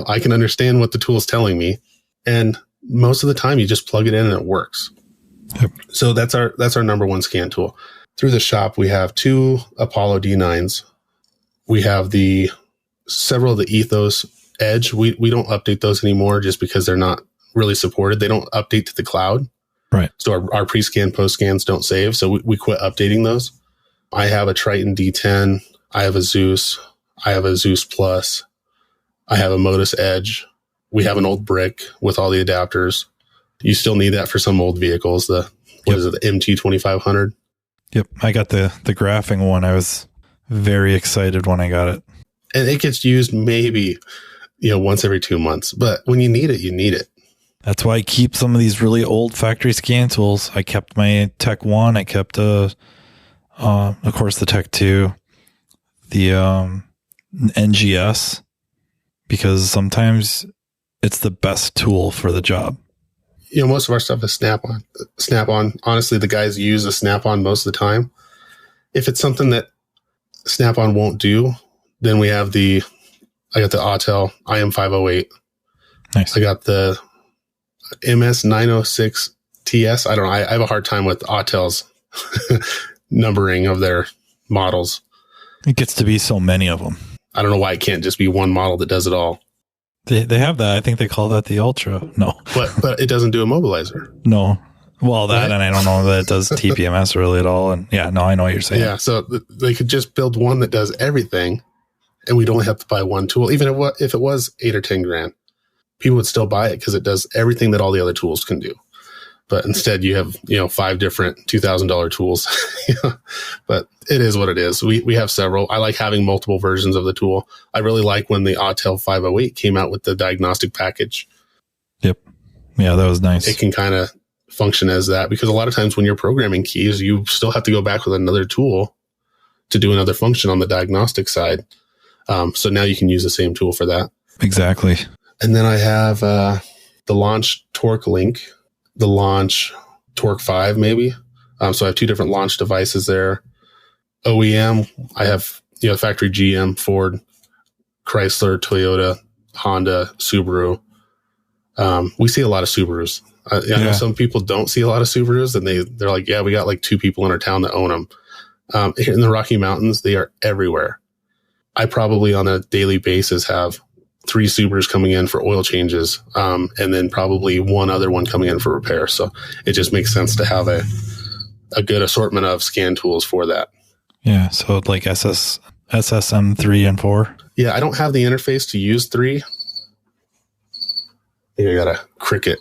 C: I can understand what the tool is telling me. And most of the time you just plug it in and it works.
B: Yep.
C: So that's our number one scan tool. Through the shop, we have 2 Apollo D9s. We have several of the Ethos Edge. We don't update those anymore just because they're not really supported. They don't update to the cloud.
B: Right.
C: So our pre-scan, post-scans don't save. So we quit updating those. I have a Triton D10. I have a Zeus. I have a Zeus Plus. I have a Modus Edge. We have an old brick with all the adapters. You still need that for some old vehicles. The MT 2500?
B: Yep. I got the graphing one. I was very excited when I got it.
C: And it gets used maybe, once every 2 months. But when you need it, you need it.
B: That's why I keep some of these really old factory scan tools. I kept my Tech 1. I kept, of course, the Tech 2, the NGS, because sometimes it's the best tool for the job.
C: Most of our stuff is Snap-on. Snap-on. Honestly, the guys use a Snap-on most of the time. If it's something that Snap-on won't do, then I got the Autel IM508.
B: Nice.
C: I got the MS906 TS. I don't know. I have a hard time with Autel's numbering of their models.
B: It gets to be so many of them.
C: I don't know why it can't just be one model that does it all.
B: They have that. I think they call that the Ultra. No.
C: But it doesn't do a mobilizer.
B: No. Well, that,
C: Right.
B: And I don't know that it does TPMS really at all. And yeah, no, I know what you're saying.
C: Yeah, so they could just build one that does everything, and we'd only have to buy one tool. Even if it was $8 or $10,000, people would still buy it because it does everything that all the other tools can do. But instead, you have 5 different $2,000 tools. But it is what it is. We have several. I like having multiple versions of the tool. I really like when the Autel 508 came out with the diagnostic package.
B: Yep. Yeah, that was nice.
C: It can kind of function as that because a lot of times when you're programming keys, you still have to go back with another tool to do another function on the diagnostic side. So now you can use the same tool for that.
B: Exactly.
C: And then I have the Launch Torque Link, the Launch Torque 5 maybe. So I have 2 different launch devices there. OEM, I have factory GM, Ford, Chrysler, Toyota, Honda, Subaru. We see a lot of Subarus. I know some people don't see a lot of Subarus, and they're like, yeah, we got like 2 people in our town that own them. In the Rocky Mountains, they are everywhere. I probably on a daily basis have 3 Subarus coming in for oil changes, and then probably one other one coming in for repair. So it just makes sense to have a good assortment of scan tools for that.
B: Yeah. So like SSM 3 and 4.
C: Yeah. I don't have the interface to use 3. I think I got a cricket.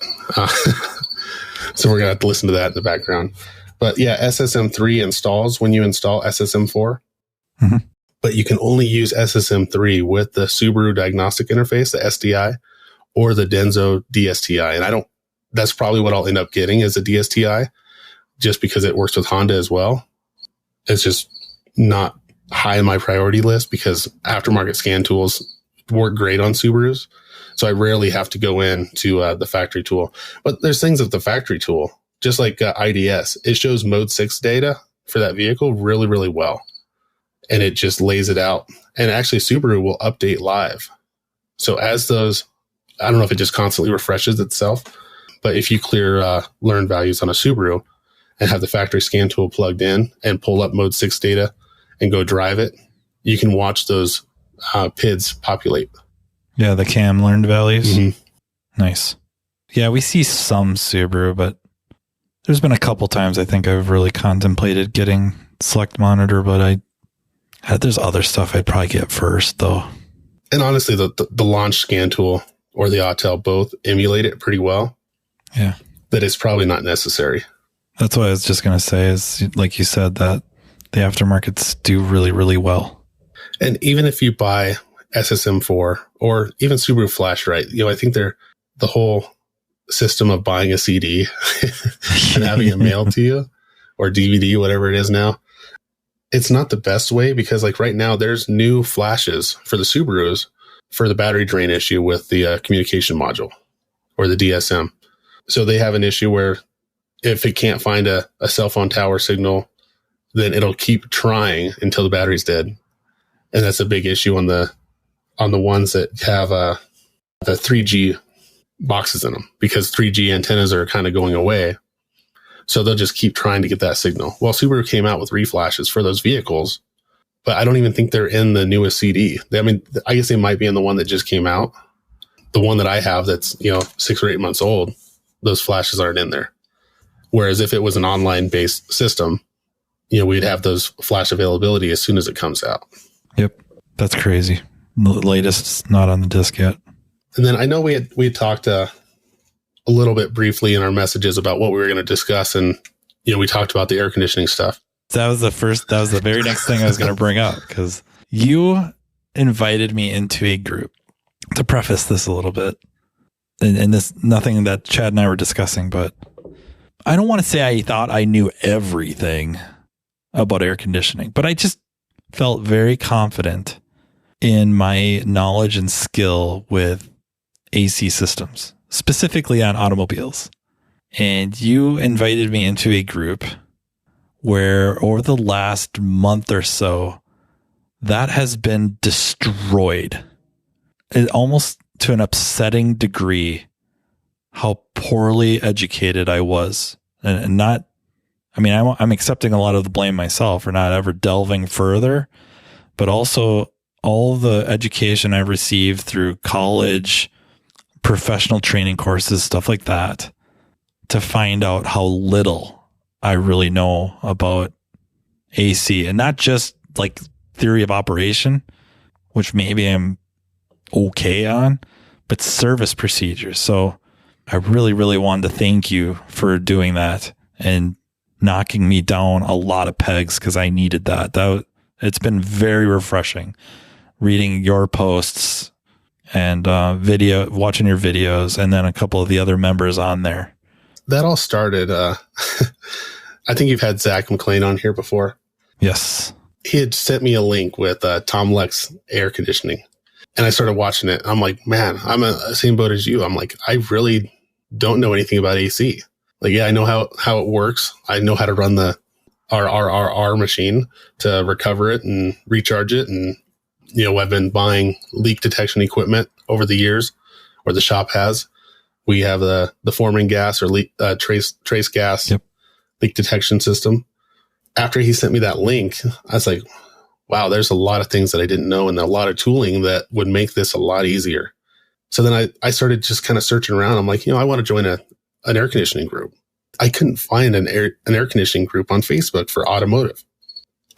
C: So we're going to have to listen to that in the background. But yeah, SSM 3 installs when you install SSM 4. Mm-hmm. But you can only use SSM 3 with the Subaru diagnostic interface, the SDI, or the Denso DSTI. And that's probably what I'll end up getting is a DSTI, just because it works with Honda as well. It's just not high in my priority list because aftermarket scan tools work great on Subarus. So I rarely have to go in to the factory tool. But there's things with the factory tool, just like IDS. It shows mode 6 data for that vehicle really, really well. And it just lays it out. And actually, Subaru will update live. So as those, I don't know if it just constantly refreshes itself, but if you clear learn values on a Subaru and have the factory scan tool plugged in and pull up mode 6 data and go drive it, you can watch those PIDs populate.
B: Yeah, the cam learned values. Mm-hmm. Nice. Yeah, we see some Subaru, but there's been a couple times I think I've really contemplated getting select monitor, but there's other stuff I'd probably get first, though.
C: And honestly, the launch scan tool or the Autel both emulate it pretty well.
B: Yeah.
C: That it's probably not necessary.
B: That's what I was just going to say is, like you said, that the aftermarkets do really, really well.
C: And even if you buy SSM4 or even Subaru Flash, right? I think the whole system of buying a CD and having it mailed to you or DVD, whatever it is now, it's not the best way because like right now there's new flashes for the Subarus for the battery drain issue with the communication module or the DSM. So they have an issue where if it can't find a cell phone tower signal, then it'll keep trying until the battery's dead. And that's a big issue on the ones that have the 3G boxes in them because 3G antennas are kind of going away. So they'll just keep trying to get that signal. Well, Subaru came out with reflashes for those vehicles, but I don't even think they're in the newest CD. I mean, I guess they might be in the one that just came out. The one that I have that's, 6 or 8 months old, those flashes aren't in there. Whereas if it was an online based system, we'd have those flash availability as soon as it comes out.
B: Yep. That's crazy. The latest not on the disc yet.
C: And then I know we had talked a little bit briefly in our messages about what we were going to discuss. And, we talked about the air conditioning stuff.
B: That was the very next thing I was going to bring up because you invited me into a group. To preface this a little bit, and this nothing that Chad and I were discussing, but I don't want to say I thought I knew everything about air conditioning, but I just felt very confident in my knowledge and skill with AC systems, specifically on automobiles. And you invited me into a group where over the last month or so, that has been destroyed. It almost to an upsetting degree how poorly educated I was. And not, I mean, I'm accepting a lot of the blame myself for not ever delving further, but also all the education I received through college, professional training courses, stuff like that, to find out how little I really know about AC and not just like theory of operation, which maybe I'm okay on, but service procedures. So I really, really wanted to thank you for doing that and knocking me down a lot of pegs because I needed that. It's been very refreshing reading your posts and watching your videos, and then a couple of the other members on there.
C: That all started, I think you've had Zach McLean on here before.
B: Yes.
C: He had sent me a link with Tom Lex air conditioning. And I started watching it. I'm like, man, I'm in the same boat as you. I'm like, I really don't know anything about AC. Like, yeah, I know how it works. I know how to run the RRRR machine to recover it and recharge it. And, I've been buying leak detection equipment over the years, or the shop has. We have the forming gas or leak, trace gas leak detection system. After he sent me that link, I was like, wow, there's a lot of things that I didn't know and a lot of tooling that would make this a lot easier. So then I started just kind of searching around. I'm like, I want to join an air conditioning group. I couldn't find an air conditioning group on Facebook for automotive.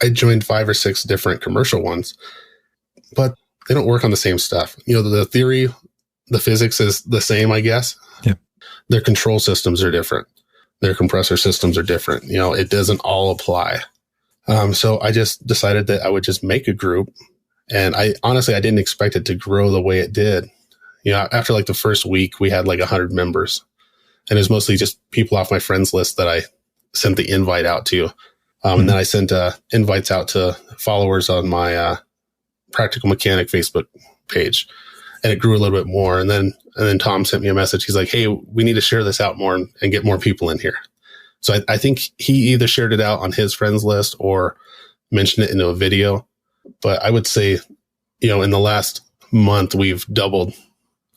C: I joined 5 or 6 different commercial ones, but they don't work on the same stuff. The theory, the physics is the same, I guess.
B: Yeah.
C: Their control systems are different. Their compressor systems are different. It doesn't all apply. So I just decided that I would just make a group. And I didn't expect it to grow the way it did. After like the first week, we had like 100 members. And it was mostly just people off my friends list that I sent the invite out to. And then I sent invites out to followers on my Practical Mechanic Facebook page. And it grew a little bit more. And then Tom sent me a message. He's like, hey, we need to share this out more and get more people in here. So I think he either shared it out on his friends list or mentioned it in a video. But I would say, in the last month, we've doubled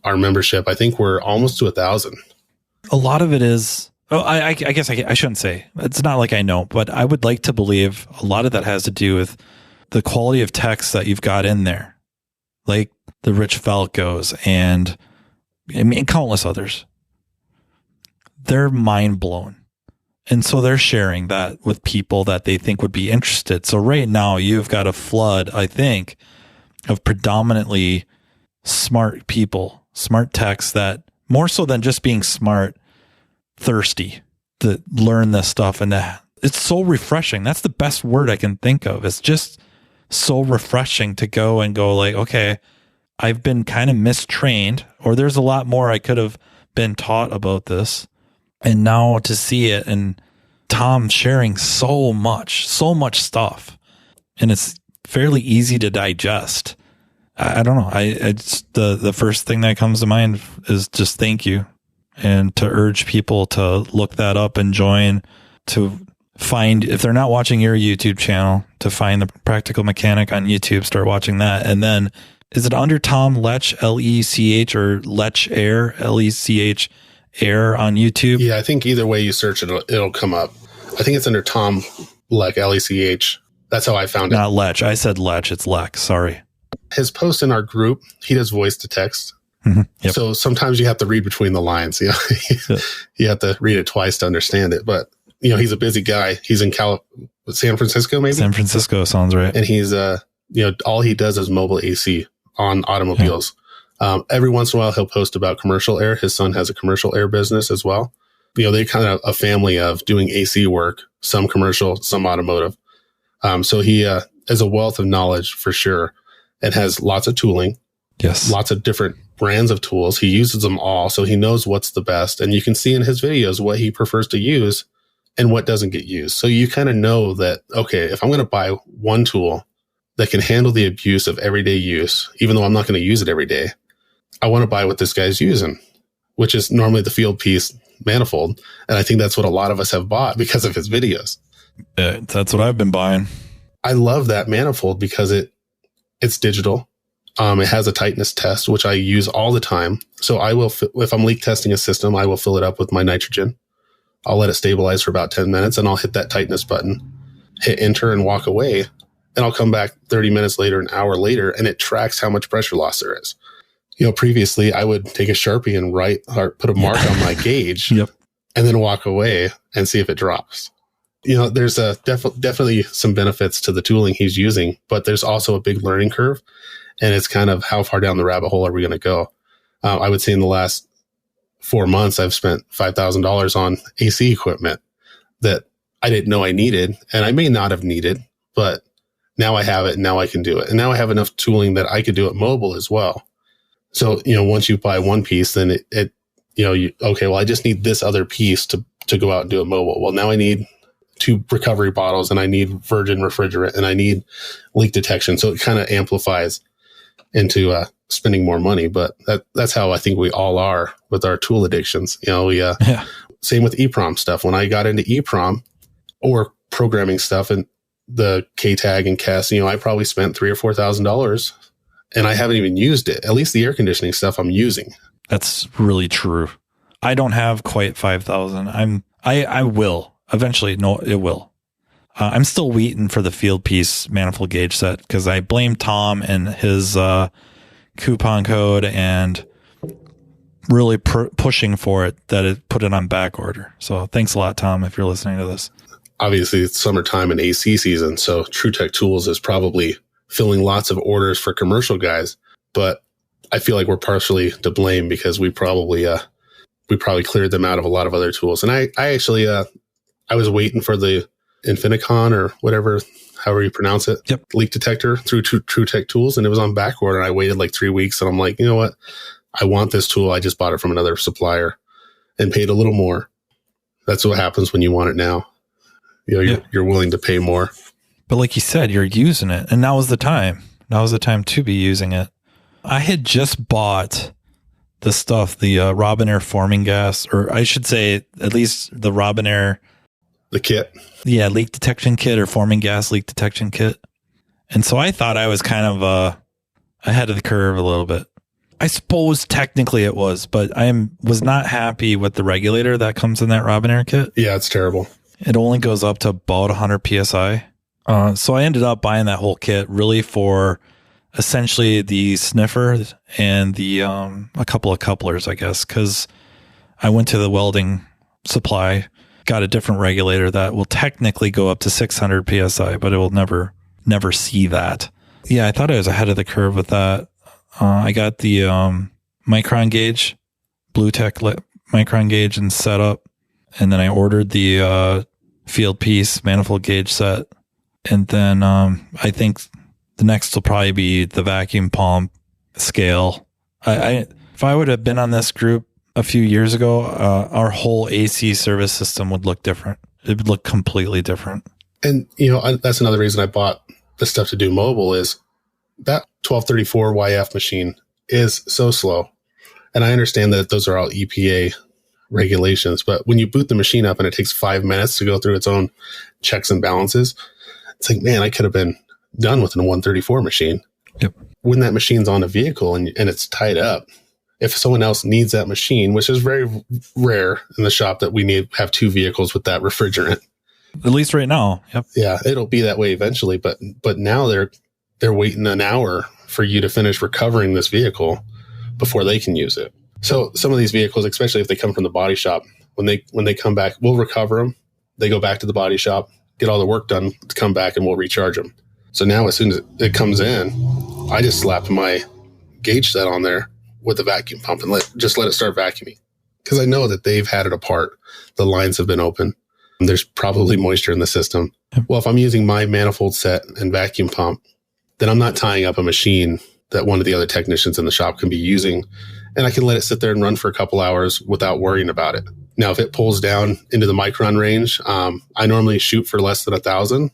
C: our membership. I think we're almost to 1,000.
B: A lot of it is, I guess I shouldn't say, it's not like I know, but I would like to believe a lot of that has to do with the quality of text that you've got in there. Like the Rich Falcos and countless others. They're mind blown. And so they're sharing that with people that they think would be interested. So right now you've got a flood, I think, of predominantly smart people, smart techs that more so than just being smart, thirsty to learn this stuff. And it's so refreshing. That's the best word I can think of. It's just so refreshing to go like, okay, I've been kind of mistrained, or there's a lot more I could have been taught about this. And now to see it and Tom sharing so much stuff, and it's fairly easy to digest. I don't know. It's the first thing that comes to mind is just thank you, and to urge people to look that up and join, to find, if they're not watching your YouTube channel, to find the Practical Mechanic on YouTube, start watching that. And then is it under Tom Lech, Lech, or Lech Air, Lech Air on YouTube?
C: Yeah, I think either way you search it, it'll come up. I think it's under Tom Lech, Lech. That's how I found it.
B: Not Lech. I said Lech. It's Lech. Sorry.
C: His post in our group, he does voice to text.
B: Mm-hmm. Yep.
C: So sometimes you have to read between the lines. You have to read it twice to understand it. But, he's a busy guy. He's in San Francisco, maybe?
B: San Francisco sounds right.
C: And he's, all he does is mobile AC on automobiles. Yeah. Every once in a while, he'll post about commercial air. His son has a commercial air business as well. They're kind of a family of doing AC work, some commercial, some automotive. So he is a wealth of knowledge for sure, and has lots of tooling.
B: Yes.
C: Lots of different brands of tools. He uses them all. So he knows what's the best. And you can see in his videos what he prefers to use and what doesn't get used. So you kind of know that, okay, if I'm going to buy one tool that can handle the abuse of everyday use, even though I'm not going to use it every day, I want to buy what this guy's using, which is normally the field piece manifold. And I think that's what a lot of us have bought because of his videos.
B: That's what I've been buying.
C: I love that manifold because it's digital. It has a tightness test, which I use all the time. So I will, if I'm leak testing a system, I will fill it up with my nitrogen. I'll let it stabilize for about 10 minutes and I'll hit that tightness button, hit enter and walk away. And I'll come back 30 minutes later, an hour later, and it tracks how much pressure loss there is. Previously I would take a Sharpie and write or put a mark on my gauge
B: yep.
C: and then walk away and see if it drops. There's definitely some benefits to the tooling he's using, but there's also a big learning curve. And it's kind of how far down the rabbit hole are we going to go? I would say in the last 4 months, I've spent $5,000 on AC equipment that I didn't know I needed, and I may not have needed, but now I have it and now I can do it. And now I have enough tooling that I could do it mobile as well. So, once you buy one piece, then I just need this other piece to go out and do it mobile. Well, now I need 2 recovery bottles and I need virgin refrigerant and I need leak detection. So it kind of amplifies into spending more money, but that's how I think we all are with our tool addictions. Same with EEPROM stuff. When I got into EEPROM or programming stuff and the KTAG and CAS, I probably spent $3,000 or $4,000 and I haven't even used it. At least the air conditioning stuff I'm using.
B: That's really true. I don't have quite 5,000. I will eventually. No, it will. I'm still waiting for the field piece manifold gauge set because I blame Tom and his coupon code and really pushing for it that it put it on back order. So thanks a lot, Tom, if you're listening to this.
C: Obviously, it's summertime and AC season, so TrueTech Tools is probably filling lots of orders for commercial guys. But I feel like we're partially to blame because we probably cleared them out of a lot of other tools. And I actually I was waiting for the Infinicon or whatever, however you pronounce it, leak detector through TrueTech Tools, and it was on back order. And I waited like 3 weeks, and I'm like, you know what? I want this tool. I just bought it from another supplier and paid a little more. That's what happens when you want it now. You're willing to pay more.
B: But like you said, you're using it, and now was the time. Now was the time to be using it. I had just bought the stuff, the Robinair forming gas, or I should say at least the Robinair.
C: The kit?
B: Yeah, leak detection kit or forming gas leak detection kit. And so I thought I was kind of ahead of the curve a little bit. I suppose technically it was, but was not happy with the regulator that comes in that Robinair kit.
C: Yeah, it's terrible.
B: It only goes up to about 100 PSI. So I ended up buying that whole kit really for essentially the sniffer and the a couple of couplers, I guess, because I went to the welding supply, got a different regulator that will technically go up to 600 PSI, but it will never see that. Yeah, I thought I was ahead of the curve with that. I got the micron gauge, Blue Tech micron gauge and setup. And then I ordered the field piece manifold gauge set. And then I think the next will probably be the vacuum pump scale. If I would have been on this group a few years ago, our whole AC service system would look different. It would look completely different.
C: And, that's another reason I bought the stuff to do mobile is that 1234 YF machine is so slow. And I understand that those are all EPA regulations, but when you boot the machine up and it takes 5 minutes to go through its own checks and balances, it's like, man, I could have been done with a 134 machine.
B: Yep.
C: When that machine's on a vehicle and it's tied up, if someone else needs that machine, which is very rare in the shop that we have two vehicles with that refrigerant.
B: At least right now. Yep.
C: Yeah, it'll be that way eventually, but now they're waiting an hour for you to finish recovering this vehicle before they can use it. So some of these vehicles, especially if they come from the body shop, when they come back, we'll recover them. They go back to the body shop, get all the work done, come back, and we'll recharge them. So now as soon as it comes in, I just slap my gauge set on there with the vacuum pump and let it start vacuuming. Because I know that they've had it apart. The lines have been open. There's probably moisture in the system. Well, if I'm using my manifold set and vacuum pump, then I'm not tying up a machine that one of the other technicians in the shop can be using, and I can let it sit there and run for a couple hours without worrying about it. Now, if it pulls down into the micron range, I normally shoot for less than 1,000.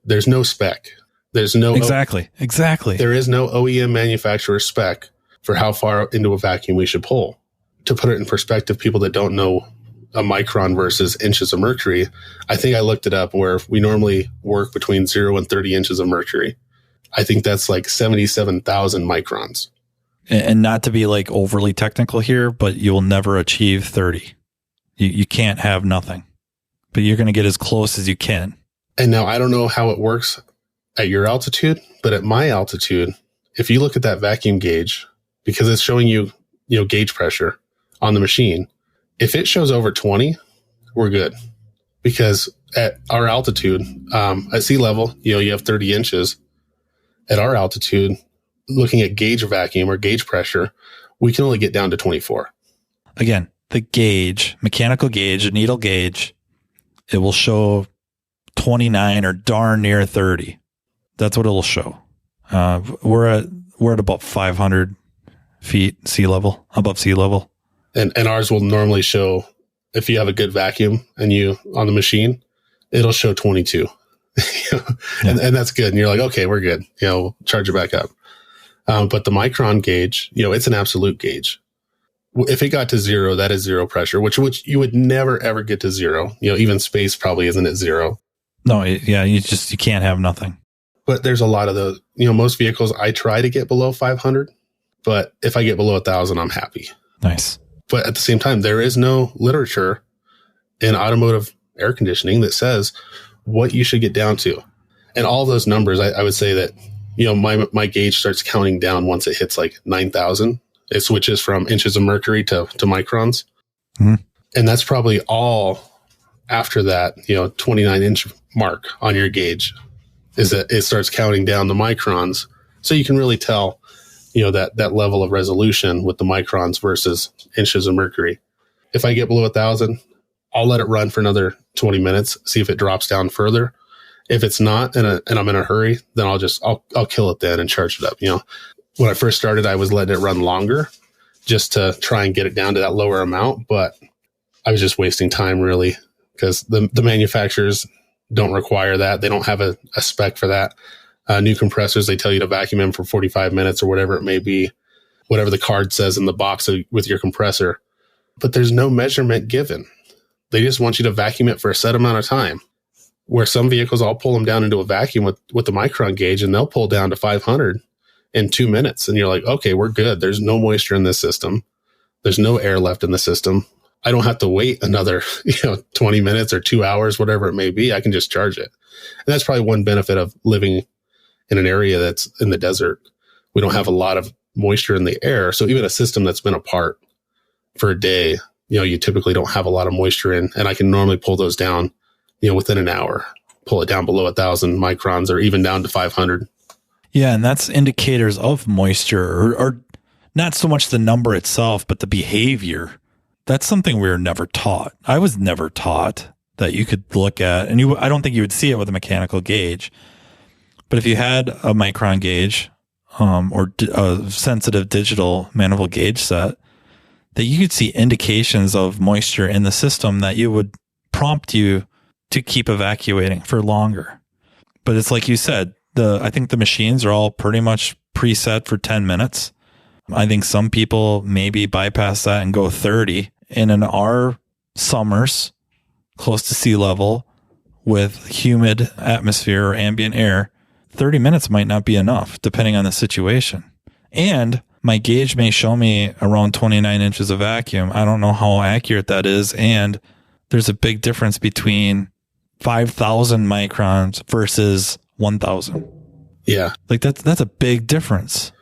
C: There's no spec. There's no
B: exactly.
C: There is no OEM manufacturer spec for how far into a vacuum we should pull. To put it in perspective, people that don't know a micron versus inches of mercury, I think I looked it up where we normally work between 0 and 30 inches of mercury. I think that's like 77,000 microns.
B: And not to be like overly technical here, but you will never achieve 30. You can't have nothing, but you're going to get as close as you can.
C: And now I don't know how it works at your altitude, but at my altitude, if you look at that vacuum gauge, because it's showing you gauge pressure on the machine, if it shows over 20, we're good. Because at our altitude, at sea level, you have 30 inches. At our altitude, looking at gauge vacuum or gauge pressure, we can only get down to 24.
B: Again, the gauge, mechanical gauge, needle gauge, it will show 29 or darn near 30. That's what it'll show. We're at about 500 feet sea level, above sea level.
C: And ours will normally show, if you have a good vacuum and you on the machine, it'll show 22. And that's good. And you're like, okay, we're good. Charge it back up. But the micron gauge, it's an absolute gauge. If it got to 0, that is 0 pressure, which you would never, ever get to 0. Even space probably isn't at 0.
B: No, yeah, you can't have nothing.
C: But there's a lot of those, most vehicles I try to get below 500, but if I get below 1,000, I'm happy.
B: Nice.
C: But at the same time, there is no literature in automotive air conditioning that says what you should get down to. And all those numbers, I would say that, my gauge starts counting down once it hits like 9,000 It switches from inches of mercury to microns.
B: Mm-hmm.
C: And that's probably all after that, 29-inch mark on your gauge is that it starts counting down the microns. So you can really tell, that level of resolution with the microns versus inches of mercury. If I get below 1,000, I'll let it run for another 20 minutes, see if it drops down further. If it's not, and I'm in a hurry, then I'll kill it then and charge it up. When I first started, I was letting it run longer just to try and get it down to that lower amount, but I was just wasting time really because the manufacturers don't require that. They don't have a spec for that. New compressors, they tell you to vacuum them for 45 minutes or whatever it may be, whatever the card says in the box with your compressor. But there's no measurement given. They just want you to vacuum it for a set amount of time. Where some vehicles, I'll pull them down into a vacuum with the micron gauge and they'll pull down to 500 in 2 minutes. And you're like, okay, we're good. There's no moisture in this system. There's no air left in the system. I don't have to wait another, 20 minutes or 2 hours, whatever it may be. I can just charge it. And that's probably one benefit of living in an area that's in the desert. We don't have a lot of moisture in the air. So even a system that's been apart for a day, you typically don't have a lot of moisture in. And I can normally pull those down, within an hour, pull it down below 1,000 microns or even down to 500.
B: Yeah. And that's indicators of moisture or not so much the number itself, but the behavior. That's something we were never taught. I was never taught that you could look at, and I don't think you would see it with a mechanical gauge. But if you had a micron gauge or a sensitive digital manifold gauge set, that you could see indications of moisture in the system that you would prompt you to keep evacuating for longer. But it's like you said, I think the machines are all pretty much preset for 10 minutes. I think some people maybe bypass that and go 30. And in our summers, close to sea level, with humid atmosphere or ambient air, 30 minutes might not be enough, depending on the situation. And my gauge may show me around 29 inches of vacuum. I don't know how accurate that is. And there's a big difference between 5,000 microns versus 1,000.
C: Yeah.
B: Like that's a big difference.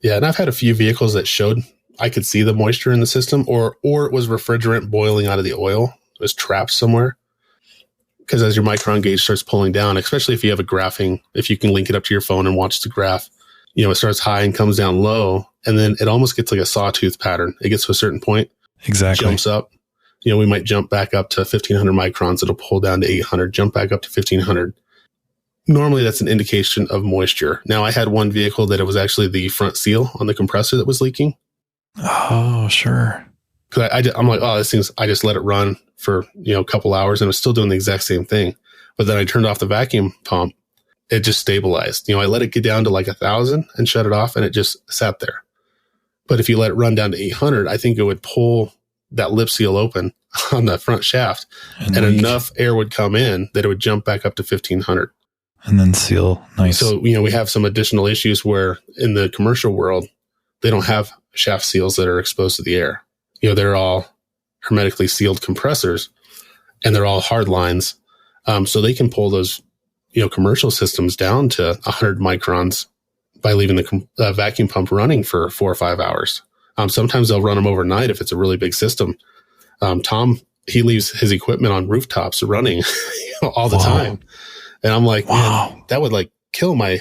C: Yeah. And I've had a few vehicles that showed I could see the moisture in the system or it was refrigerant boiling out of the oil. It was trapped somewhere. Because as your micron gauge starts pulling down, especially if you have a graphing, if you can link it up to your phone and watch the graph, it starts high and comes down low. And then it almost gets like a sawtooth pattern. It gets to a certain point.
B: Exactly.
C: Jumps up. We might jump back up to 1,500 microns. It'll pull down to 800, jump back up to 1,500. Normally, that's an indication of moisture. Now, I had one vehicle that it was actually the front seal on the compressor that was leaking.
B: Oh, sure.
C: Because I'm like, oh, this thing's, I just let it run for, a couple hours and it was still doing the exact same thing. But then I turned off the vacuum pump. It just stabilized. I let it get down to like 1,000 and shut it off and it just sat there. But if you let it run down to 800, I think it would pull that lip seal open on the front shaft and enough air would come in that it would jump back up to 1,500.
B: And then seal. Nice.
C: So, we have some additional issues where in the commercial world, they don't have shaft seals that are exposed to the air. They're all hermetically sealed compressors and they're all hard lines. So they can pull those, commercial systems down to 100 microns by leaving the vacuum pump running for 4 or 5 hours. Sometimes they'll run them overnight if it's a really big system. Tom, he leaves his equipment on rooftops running all the time. And I'm like, man, that would like kill my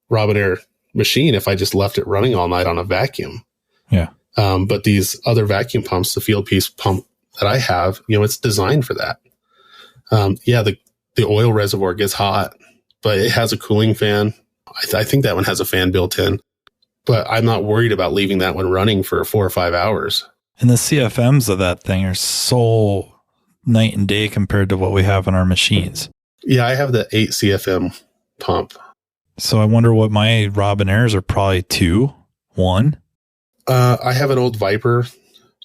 C: Robinair machine if I just left it running all night on a vacuum.
B: Yeah.
C: But these other vacuum pumps, the field piece pump that I have, it's designed for that. The oil reservoir gets hot, but it has a cooling fan. I think that one has a fan built in, but I'm not worried about leaving that one running for 4 or 5 hours.
B: And the CFMs of that thing are so night and day compared to what we have in our machines.
C: Yeah, I have the 8 CFM pump.
B: So I wonder what my Robinairs are probably 2, 1.
C: I have an old Viper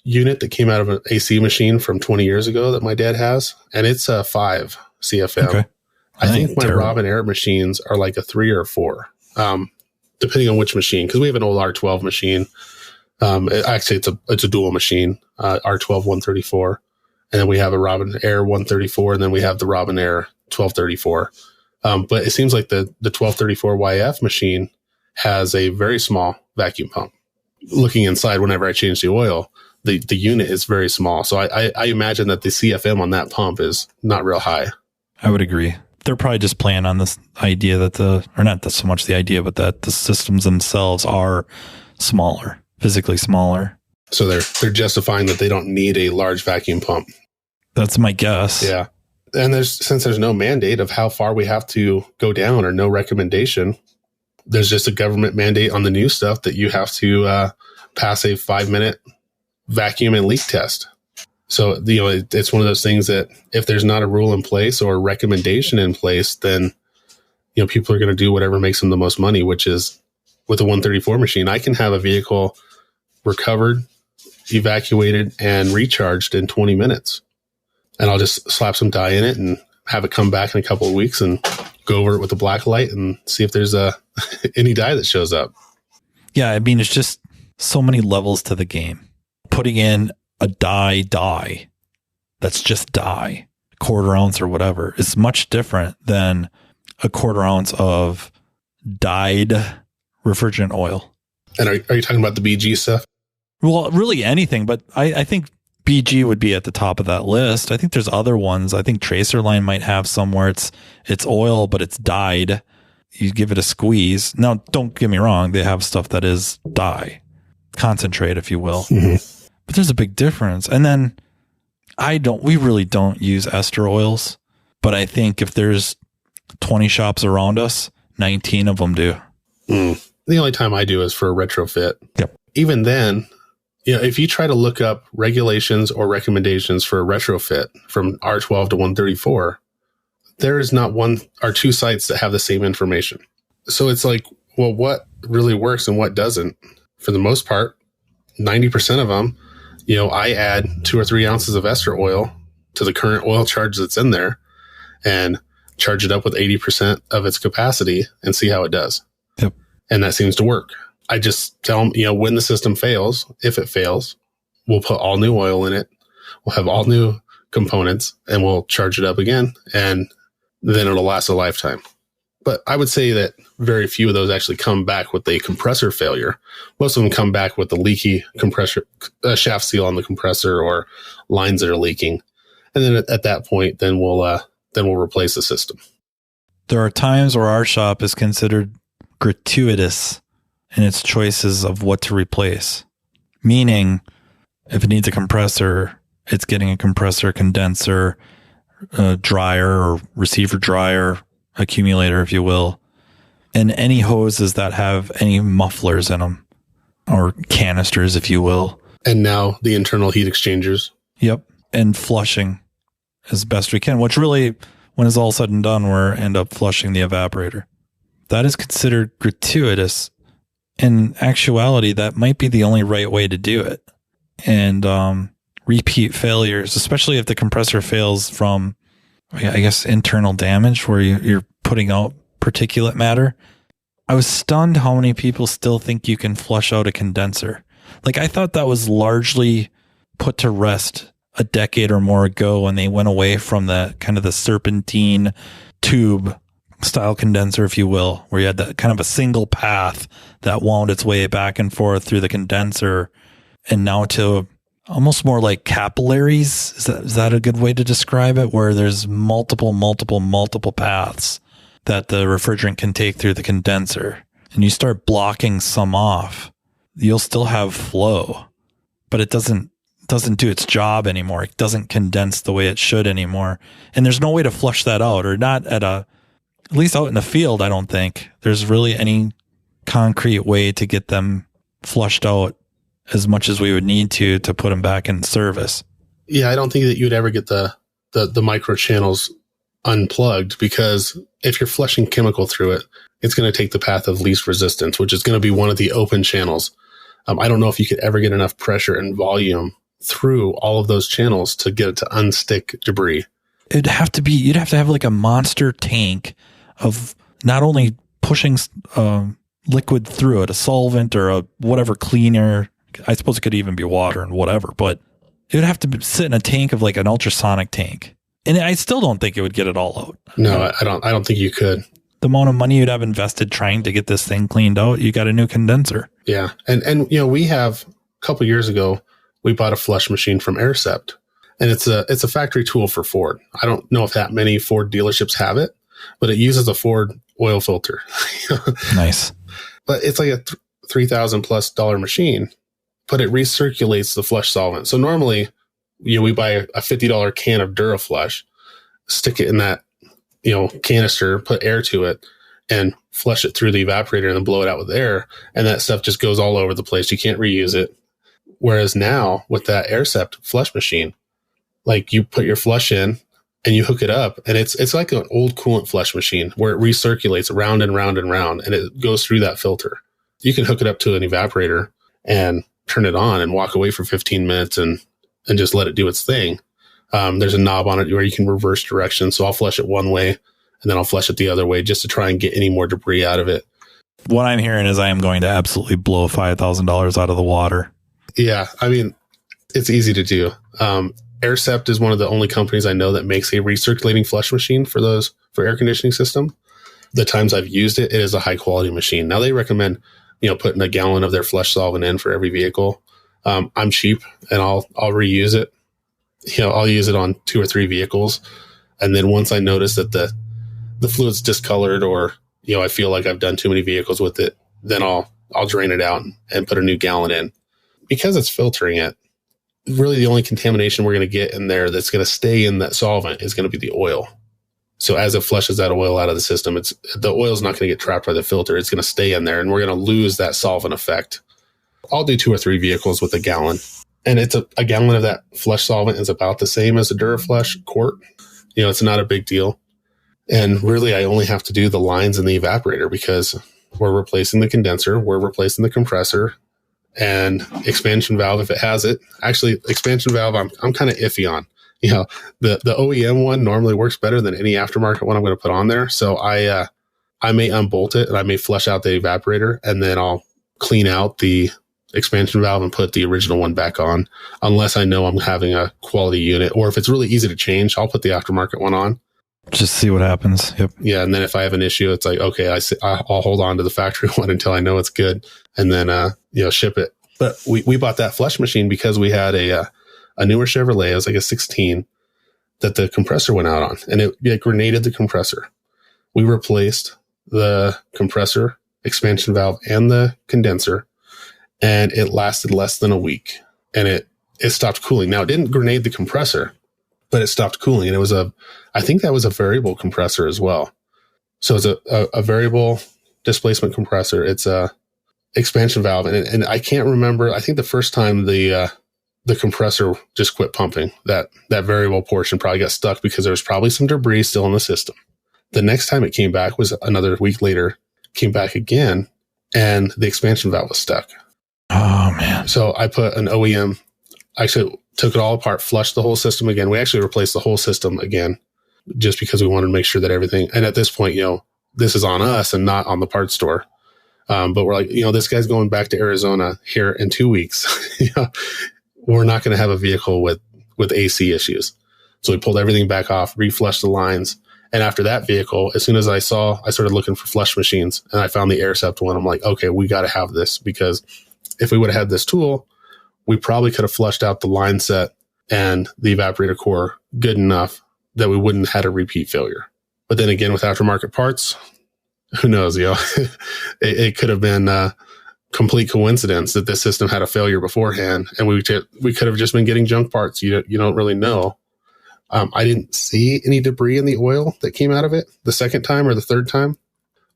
C: unit that came out of an AC machine from 20 years ago that my dad has, and it's a 5 CFM. Okay. I think my Robinair machines are like a 3 or a 4, depending on which machine, because we have an old R12 machine. Actually, it's a dual machine, R12 134, and then we have a Robinair 134, and then we have the Robinair 1234. But it seems like the 1234 YF machine has a very small vacuum pump. looking inside whenever I change the oil, the unit is very small. So I imagine that the CFM on that pump is not real high.
B: I would agree. They're probably just playing on this idea that or not so much the idea, but that the systems themselves are smaller, physically smaller.
C: So they're justifying that they don't need a large vacuum pump.
B: That's my guess.
C: Yeah. And since there's no mandate of how far we have to go down or no recommendation, there's just a government mandate on the new stuff that you have to pass a 5-minute vacuum and leak test. So, it's one of those things that if there's not a rule in place or a recommendation in place, then, people are going to do whatever makes them the most money, which is with a 134 machine. I can have a vehicle recovered, evacuated, and recharged in 20 minutes. And I'll just slap some dye in it and have it come back in a couple of weeks and go over it with a black light and see if there's any dye that shows up.
B: Yeah, I mean, it's just so many levels to the game. Putting in a dye that's just dye, quarter ounce or whatever, is much different than a quarter ounce of dyed refrigerant oil.
C: And are you talking about the BG stuff?
B: Well, really anything, but I think BG would be at the top of that list. I think there's other ones. I think Tracer Line might have somewhere it's oil, but it's dyed. You give it a squeeze. Now, don't get me wrong. They have stuff that is dye, concentrate, if you will. Mm-hmm. But there's a big difference. And then we really don't use ester oils, but I think if there's 20 shops around us, 19 of them do.
C: The only time I do is for a retrofit.
B: Yep.
C: Even then, if you try to look up regulations or recommendations for a retrofit from R12 to 134, there is not one or two sites that have the same information. So it's like, well, what really works and what doesn't? For the most part, 90% of them, I add 2 or 3 ounces of ester oil to the current oil charge that's in there and charge it up with 80% of its capacity and see how it does.
B: Yep.
C: And that seems to work. I just tell them, when the system fails, if it fails, we'll put all new oil in it. We'll have all new components and we'll charge it up again. And then it'll last a lifetime. But I would say that very few of those actually come back with a compressor failure. Most of them come back with a leaky compressor, shaft seal on the compressor or lines that are leaking. And then at that point, then we'll replace the system.
B: There are times where our shop is considered gratuitous in its choices of what to replace. Meaning, if it needs a compressor, it's getting a compressor, condenser, dryer or receiver dryer, accumulator, if you will, and any hoses that have any mufflers in them or canisters, if you will.
C: And now the internal heat exchangers.
B: Yep. And flushing as best we can, which really, when it's all said and done, we're end up flushing the evaporator. That is considered gratuitous. In actuality, that might be the only right way to do it. And repeat failures, especially if the compressor fails from, I guess, internal damage where you're putting out particulate matter. I was stunned how many people still think you can flush out a condenser. Like, I thought that was largely put to rest a decade or more ago when they went away from the kind of the serpentine tube style condenser, if you will, where you had that kind of a single path that wound its way back and forth through the condenser, and now to almost more like capillaries. Is that a good way to describe it? Where there's multiple paths that the refrigerant can take through the condenser, and you start blocking some off, you'll still have flow, but it doesn't do its job anymore. It doesn't condense the way it should anymore. And there's no way to flush that out, or not at least out in the field. I don't think there's really any concrete way to get them flushed out as much as we would need to put them back in service.
C: Yeah, I don't think that you'd ever get the micro channels unplugged, because if you're flushing chemical through it, it's going to take the path of least resistance, which is going to be one of the open channels. I don't know if you could ever get enough pressure and volume through all of those channels to get it to unstick debris.
B: You'd have to have like a monster tank of not only pushing liquid through it, a solvent or a whatever cleaner. I suppose it could even be water and whatever, but it would have to sit in a tank of like an ultrasonic tank. And I still don't think it would get it all out.
C: No, I don't think you could.
B: The amount of money you'd have invested trying to get this thing cleaned out, you got a new condenser.
C: Yeah. And we have a couple years ago, we bought a flush machine from Aircept, and it's a factory tool for Ford. I don't know if that many Ford dealerships have it, but it uses a Ford oil filter.
B: Nice.
C: But it's like a $3,000+ machine, but it recirculates the flush solvent. So normally, we buy a $50 can of Duraflush, stick it in that, canister, put air to it, and flush it through the evaporator and then blow it out with air. And that stuff just goes all over the place. You can't reuse it. Whereas now with that Aircept flush machine, like you put your flush in and you hook it up, and it's like an old coolant flush machine where it recirculates round and round and round, and it goes through that filter. You can hook it up to an evaporator and turn it on and walk away for 15 minutes and just let it do its thing. There's a knob on it where you can reverse direction. So I'll flush it one way and then I'll flush it the other way just to try and get any more debris out of it.
B: What I'm hearing is I am going to absolutely blow $5,000 out of the water.
C: Yeah. I mean, it's easy to do. Aircept is one of the only companies I know that makes a recirculating flush machine for air conditioning system. The times I've used it, it is a high quality machine. Now they recommend, putting a gallon of their flush solvent in for every vehicle. I'm cheap and I'll reuse it. I'll use it on 2 or 3 vehicles. And then once I notice that the fluid's discolored, or, I feel like I've done too many vehicles with it, then I'll drain it out and put a new gallon in. Because it's filtering it, really the only contamination we're going to get in there that's going to stay in that solvent is going to be the oil. So as it flushes that oil out of the system, the oil's not going to get trapped by the filter. It's going to stay in there, and we're going to lose that solvent effect. I'll do 2 or 3 vehicles with a gallon. And it's a gallon of that flush solvent is about the same as a Duraflush quart. It's not a big deal. And really, I only have to do the lines in the evaporator because we're replacing the condenser, we're replacing the compressor, and expansion valve if it has it. Actually, expansion valve, I'm kind of iffy on. The OEM one normally works better than any aftermarket one I'm going to put on there. So I may unbolt it and I may flush out the evaporator, and then I'll clean out the expansion valve and put the original one back on, unless I know I'm having a quality unit, or if it's really easy to change, I'll put the aftermarket one on.
B: Just see what happens. Yep.
C: Yeah. And then if I have an issue, it's like, okay, I'll hold on to the factory one until I know it's good, and then, ship it. But we bought that flush machine because we had a newer Chevrolet. It was like a 16 that the compressor went out on, and it grenaded the compressor. We replaced the compressor, expansion valve, and the condenser, and it lasted less than a week, and it stopped cooling. Now, it didn't grenade the compressor, but it stopped cooling. And I think that was a variable compressor as well. So it's a variable displacement compressor. It's a expansion valve. And I can't remember. I think the first time the compressor just quit pumping, that variable portion probably got stuck because there was probably some debris still in the system. The next time it came back was another week later, came back again, and the expansion valve was stuck.
B: Oh, man.
C: So I put an OEM, actually took it all apart, flushed the whole system again. We actually replaced the whole system again, just because we wanted to make sure that everything, and at this point, this is on us and not on the parts store. But we're like, this guy's going back to Arizona here in 2 weeks. We're not going to have a vehicle with AC issues. So we pulled everything back off, reflushed the lines. And after that vehicle, as soon as I started looking for flush machines, and I found the Aircept one. I'm like, okay, we got to have this, because if we would have had this tool, we probably could have flushed out the line set and the evaporator core good enough that we wouldn't have had a repeat failure. But then again, with aftermarket parts, who knows, it could have been a complete coincidence that this system had a failure beforehand, and we could have just been getting junk parts. You don't really know. I didn't see any debris in the oil that came out of it the second time or the third time,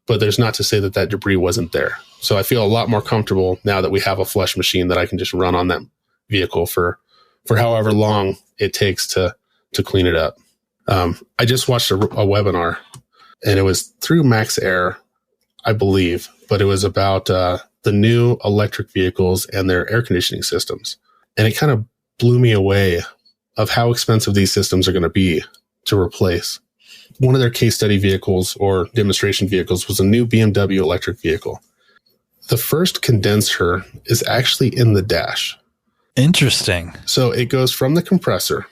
C: but there's not to say that debris wasn't there. So I feel a lot more comfortable now that we have a flush machine that I can just run on that vehicle for however long it takes to clean it up. I just watched a webinar, and it was through Max Air, I believe, but it was about the new electric vehicles and their air conditioning systems. And it kind of blew me away of how expensive these systems are going to be to replace. One of their case study vehicles or demonstration vehicles was a new BMW electric vehicle. The first condenser is actually in the dash.
B: Interesting.
C: So it goes from the compressor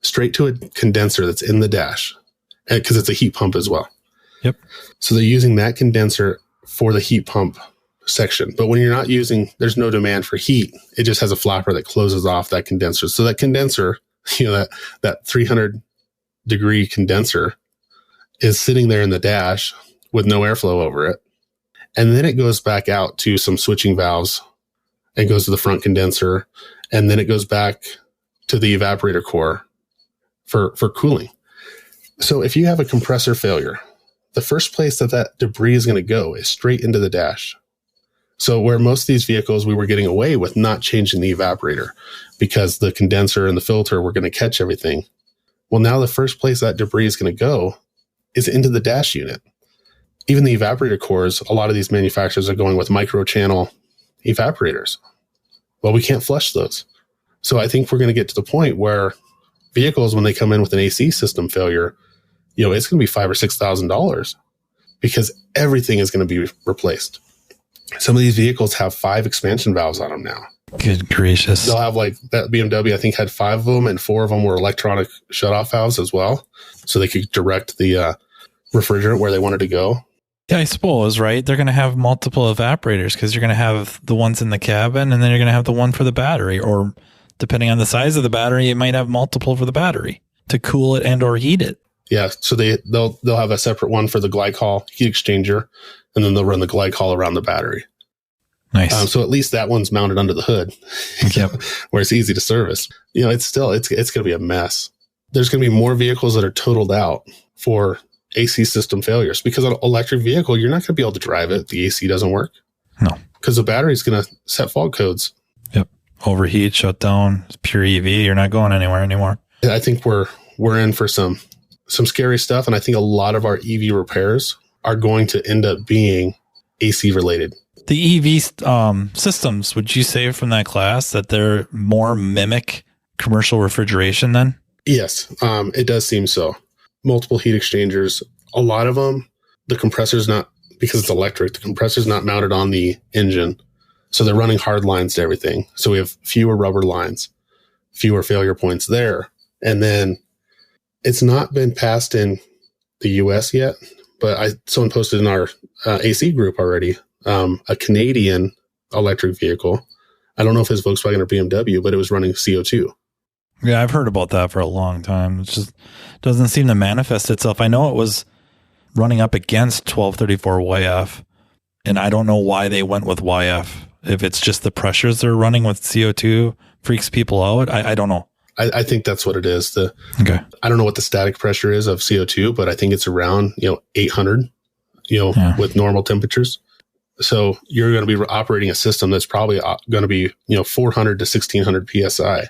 C: straight to a condenser that's in the dash, because it's a heat pump as well.
B: Yep.
C: So they're using that condenser for the heat pump section. But when you're not using, there's no demand for heat. It just has a flapper that closes off that condenser. So that condenser, that 300-degree condenser is sitting there in the dash with no airflow over it. And then it goes back out to some switching valves and goes to the front condenser. And then it goes back to the evaporator core for cooling. So if you have a compressor failure, the first place that debris is going to go is straight into the dash. So where most of these vehicles, we were getting away with not changing the evaporator because the condenser and the filter were going to catch everything. Well, now the first place that debris is going to go is into the dash unit. Even the evaporator cores, a lot of these manufacturers are going with micro-channel evaporators. Well, we can't flush those. So I think we're going to get to the point where vehicles, when they come in with an AC system failure, it's going to be $5,000 or $6,000 because everything is going to be replaced. Some of these vehicles have 5 expansion valves on them now.
B: Good gracious.
C: They'll have like that BMW, I think, had 5 of them, and 4 of them were electronic shutoff valves as well. So they could direct the refrigerant where they wanted to go.
B: Yeah, I suppose, right? They're going to have multiple evaporators because you're going to have the ones in the cabin and then you're going to have the one for the battery. Or depending on the size of the battery, you might have multiple for the battery to cool it and or heat it.
C: Yeah, so they'll have a separate one for the glycol heat exchanger, and then they'll run the glycol around the battery.
B: Nice.
C: So at least that one's mounted under the hood,
B: yep.
C: where it's easy to service. It's going to be a mess. There's going to be more vehicles that are totaled out for AC system failures because an electric vehicle, you're not going to be able to drive it. The AC doesn't work.
B: No,
C: because the battery's going to set fault codes.
B: Yep. Overheat, shut down, pure EV. You're not going anywhere anymore.
C: I think we're in for some scary stuff. And I think a lot of our EV repairs are going to end up being AC related.
B: The EV systems, would you say from that class that they're more mimic commercial refrigeration then?
C: Yes, it does seem so. Multiple heat exchangers. A lot of them, the compressor's not, because it's electric, the compressor's not mounted on the engine. So they're running hard lines to everything. So we have fewer rubber lines, fewer failure points there. And then it's not been passed in the US yet, but someone posted in our AC group already, a Canadian electric vehicle. I don't know if it's Volkswagen or BMW, but it was running CO2.
B: Yeah, I've heard about that for a long time. It just doesn't seem to manifest itself. I know it was running up against 1234 YF, and I don't know why they went with YF. If it's just the pressures they're running with CO2 freaks people out, I don't know.
C: I think that's what it is.
B: Okay.
C: I don't know what the static pressure is of CO2, but I think it's around 800, with normal temperatures. So you're going to be operating a system that's probably going to be 400 to 1600 psi.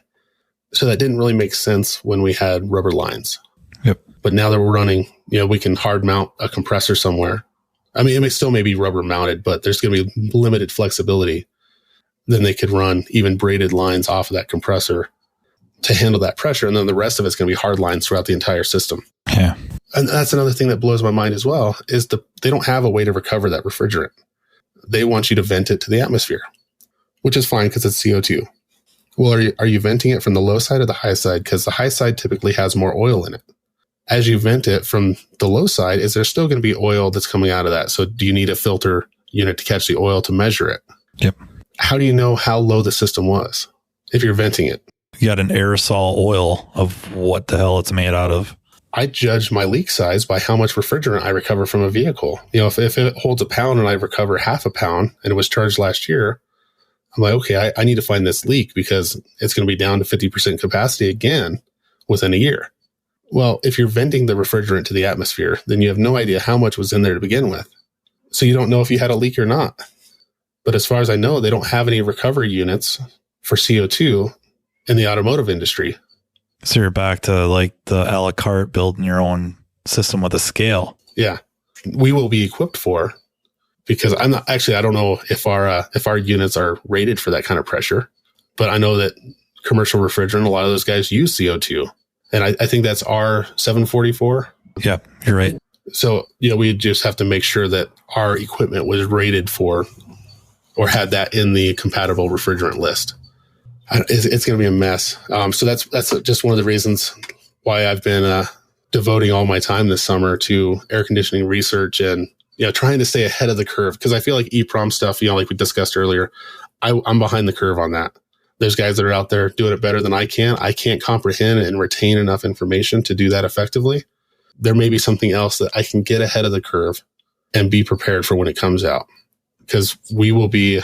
C: So that didn't really make sense when we had rubber lines.
B: Yep.
C: But now that we're running, we can hard mount a compressor somewhere. I mean, it may be rubber mounted, but there's going to be limited flexibility. Then they could run even braided lines off of that compressor to handle that pressure. And then the rest of it's going to be hard lines throughout the entire system.
B: Yeah.
C: And that's another thing that blows my mind as well, is they don't have a way to recover that refrigerant. They want you to vent it to the atmosphere, which is fine because it's CO2. Well, are you venting it from the low side or the high side? Because the high side typically has more oil in it. As you vent it from the low side, is there still going to be oil that's coming out of that? So do you need a filter unit to catch the oil to measure it?
B: Yep.
C: How do you know how low the system was if you're venting it?
B: You got an aerosol oil of what the hell it's made out of.
C: I judge my leak size by how much refrigerant I recover from a vehicle. If it holds a pound and I recover half a pound and it was charged last year, I'm like, okay, I need to find this leak because it's going to be down to 50% capacity again within a year. Well, if you're venting the refrigerant to the atmosphere, then you have no idea how much was in there to begin with. So you don't know if you had a leak or not. But as far as I know, they don't have any recovery units for CO2 in the automotive industry.
B: So you're back to like the a la carte building your own system with a scale.
C: Yeah, we will be equipped for, because I don't know if our units are rated for that kind of pressure, but I know that commercial refrigerant, a lot of those guys use CO2. And I think that's R744.
B: Yeah, you're right.
C: So, we just have to make sure that our equipment was rated for or had that in the compatible refrigerant list. It's going to be a mess. So that's just one of the reasons why I've been devoting all my time this summer to air conditioning research and trying to stay ahead of the curve. Cause I feel like EEPROM stuff, like we discussed earlier, I'm behind the curve on that. There's guys that are out there doing it better than I can. I can't comprehend and retain enough information to do that effectively. There may be something else that I can get ahead of the curve and be prepared for when it comes out. Because we will be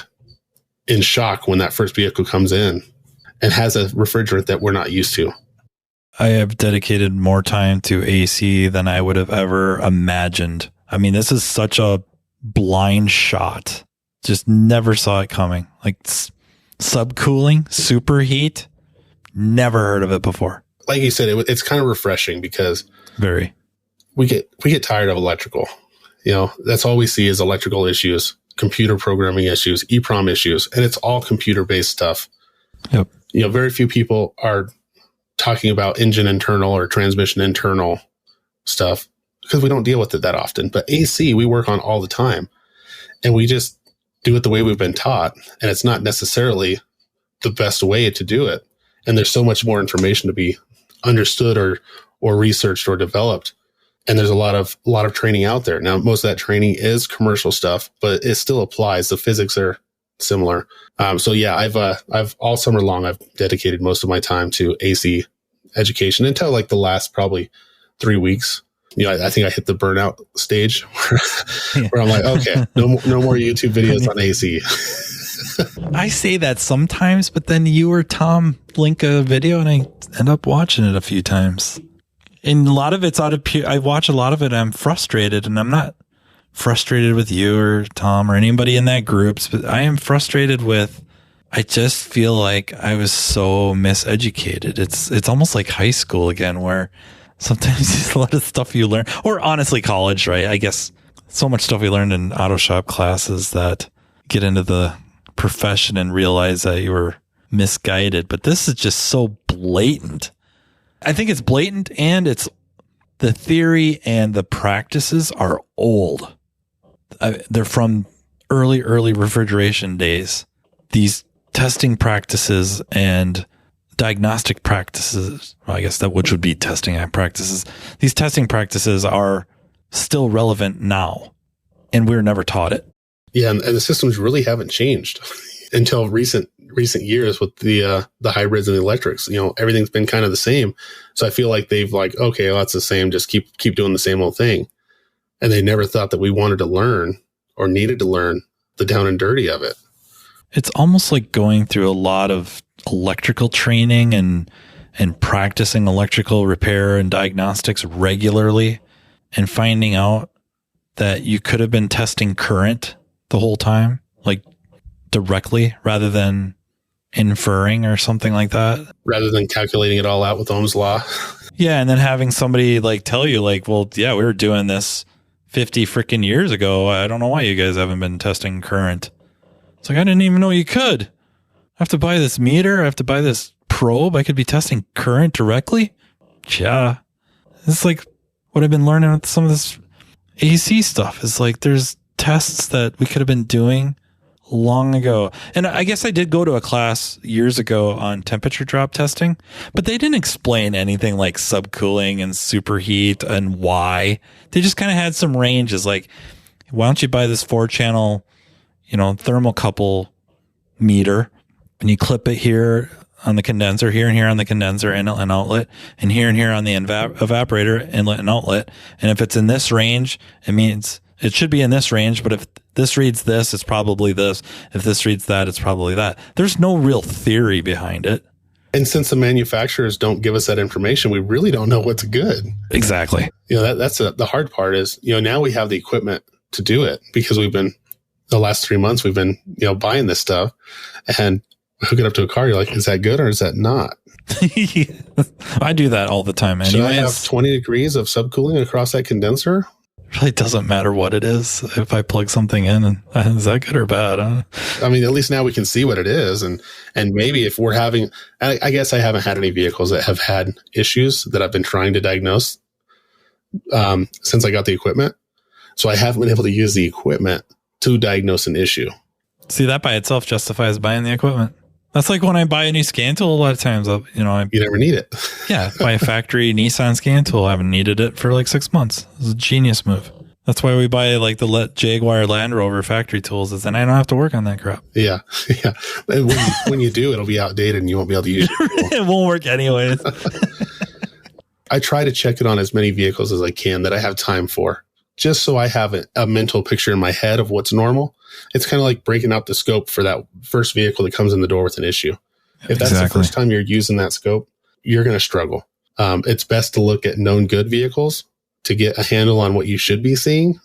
C: in shock when that first vehicle comes in and has a refrigerant that we're not used to.
B: I have dedicated more time to AC than I would have ever imagined. I mean, this is such a blind shot. Just never saw it coming. Like subcooling, superheat, never heard of it before.
C: Like you said, it's kind of refreshing because we get tired of electrical. That's all we see is electrical issues, computer programming issues, EEPROM issues, and it's all computer-based stuff.
B: Yep.
C: Very few people are talking about engine internal or transmission internal stuff because we don't deal with it that often. But AC, we work on all the time, and we just do it the way we've been taught. And it's not necessarily the best way to do it. And there's so much more information to be understood or researched or developed. And there's a lot of training out there. Now, most of that training is commercial stuff, but it still applies. The physics are similar. So yeah, I've all summer long, I've dedicated most of my time to AC education until like the last probably 3 weeks. I think I hit the burnout stage where I'm like, okay, no more YouTube videos on AC.
B: I say that sometimes, but then you or Tom link a video and I end up watching it a few times. And a lot of it's out of I watch a lot of it. I'm frustrated, and I'm not frustrated with you or Tom or anybody in that group, but I am frustrated with, I just feel like I was so miseducated. It's almost like high school again, where sometimes there's a lot of stuff you learn, or honestly college, right? I guess so much stuff we learned in auto shop classes that get into the profession and realize that you were misguided. But this is just so blatant. I think it's blatant, and it's the theory and the practices are old. They're from early refrigeration days. These testing practices and diagnostic practices, well, I guess which would be testing practices. These testing practices are still relevant now, and we were never taught it.
C: Yeah, and the systems really haven't changed until recent years with the hybrids and the electrics. Everything's been kind of the same. So I feel like they've okay, well, that's the same. Just keep doing the same old thing. And they never thought that we wanted to learn or needed to learn the down and dirty of it.
B: It's almost like going through a lot of electrical training and practicing electrical repair and diagnostics regularly and finding out that you could have been testing current the whole time, like directly, rather than inferring or something like that. Rather
C: than calculating it all out with Ohm's law.
B: Yeah, and then having somebody tell you well, yeah, we were doing this 50 freaking years ago. I don't know why you guys haven't been testing current. It's like, I didn't even know you could. I have to buy this meter. I have to buy this probe. I could be testing current directly. Yeah. It's like what I've been learning with some of this AC stuff. It's like there's tests that we could have been doing long ago. And I guess I did go to a class years ago on temperature drop testing, but they didn't explain anything like subcooling and superheat and why. They just kind of had some ranges like, why don't you buy this 4-channel, thermocouple meter, and you clip it here on the condenser, here and here on the condenser inlet and outlet, and here on the evaporator inlet and outlet. And if it's in this range, it means it should be in this range, but if this reads this, it's probably this. If this reads that, it's probably that. There's no real theory behind it.
C: And since the manufacturers don't give us that information, we really don't know what's good.
B: Exactly.
C: That's the hard part is, now we have the equipment to do it because the last 3 months, we've been, buying this stuff and hook it up to a car. You're like, is that good or is that not?
B: I do that all the time. Anyways.
C: Should I have 20 degrees of subcooling across that condenser?
B: It really doesn't matter what it is. If I plug something in, and is that good or bad?
C: I mean, at least now we can see what it is. And maybe if we're having, I guess I haven't had any vehicles that have had issues that I've been trying to diagnose since I got the equipment. So I haven't been able to use the equipment to diagnose an issue.
B: See, that by itself justifies buying the equipment. That's like when I buy a new scan tool, a lot of times, you
C: never need it.
B: Yeah, buy a factory Nissan scan tool. I haven't needed it for 6 months. It's a genius move. That's why we buy like the Jaguar Land Rover factory tools, is then I don't have to work on that crap.
C: Yeah. Yeah. And when you do, it'll be outdated and you won't be able to use it.
B: It won't work anyways.
C: I try to check it on as many vehicles as I can that I have time for, just so I have a mental picture in my head of what's normal. It's kind of like breaking out the scope for that first vehicle that comes in the door with an issue. If that's the first time you're using that scope, you're going to struggle. It's best to look at known good vehicles to get a handle on what you should be seeing,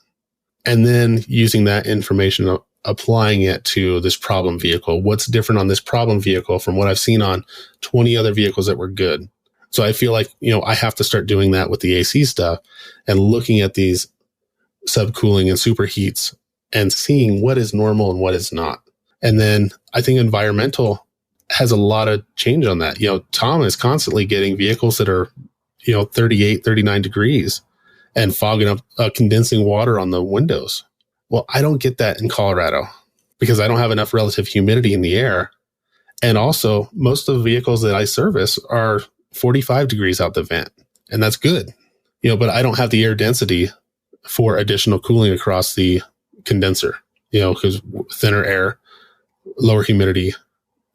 C: and then using that information, applying it to this problem vehicle. What's different on this problem vehicle from what I've seen on 20 other vehicles that were good? So I feel like, I have to start doing that with the AC stuff and looking at these subcooling and superheats and seeing what is normal and what is not. And then I think environmental has a lot of change on that. Tom is constantly getting vehicles that are, 38, 39 degrees and fogging up, condensing water on the windows. Well, I don't get that in Colorado because I don't have enough relative humidity in the air. And also most of the vehicles that I service are 45 degrees out the vent, and that's good, but I don't have the air density for additional cooling across the condenser, because thinner air, lower humidity,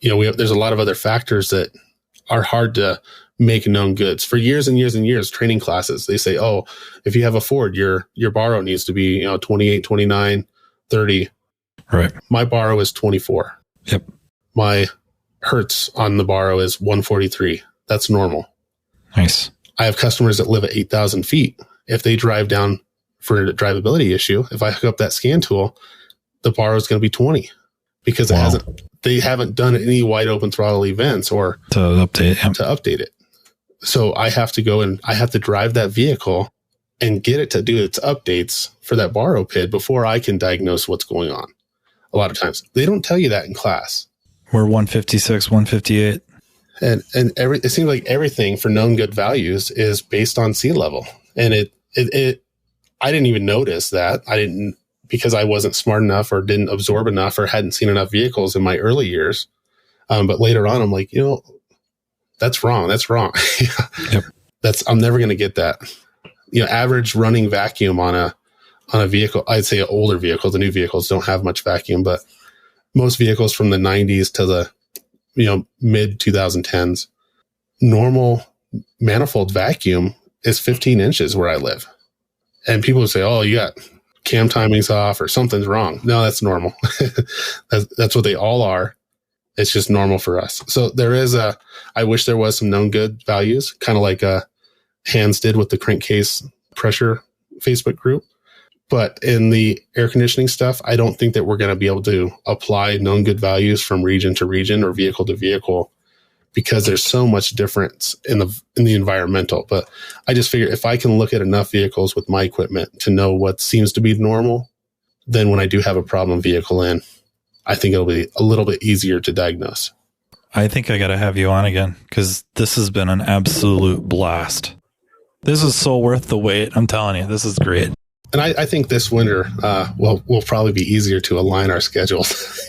C: there's a lot of other factors that are hard to make known goods. For years and years and years, training classes, they say, oh, if you have a Ford, your borrow needs to be, 28, 29, 30.
B: Right.
C: My borrow is 24.
B: Yep.
C: My Hertz on the borrow is 143. That's normal.
B: Nice.
C: I have customers that live at 8,000 feet. If they drive down for a drivability issue, if I hook up that scan tool, the borrow is going to be 20 because they haven't done any wide open throttle events or
B: to update it.
C: So I have to go and I have to drive that vehicle and get it to do its updates for that borrow PID before I can diagnose what's going on. A lot of times they don't tell you that in class.
B: We're 156, 158.
C: And it seems like everything for known good values is based on sea level. And I didn't even notice that. Because I wasn't smart enough or didn't absorb enough or hadn't seen enough vehicles in my early years. But later on, I'm like, that's wrong. That's wrong.
B: Yep.
C: I'm never going to get that. Average running vacuum on a vehicle, I'd say an older vehicle, the new vehicles don't have much vacuum, but most vehicles from the 90s to the, mid 2010s, normal manifold vacuum is 15 inches where I live. And people would say, oh, you got cam timing's off or something's wrong. No, that's normal. That's what they all are. It's just normal for us. So I wish there was some known good values, kind of like Hans did with the crankcase pressure Facebook group. But in the air conditioning stuff, I don't think that we're going to be able to apply known good values from region to region or vehicle to vehicle because there's so much difference in the environmental. But I just figure if I can look at enough vehicles with my equipment to know what seems to be normal, then when I do have a problem vehicle in, I think it'll be a little bit easier to diagnose.
B: I think I got to have you on again because this has been an absolute blast. This is so worth the wait. I'm telling you, this is great.
C: And I think this winter will probably be easier to align our schedules.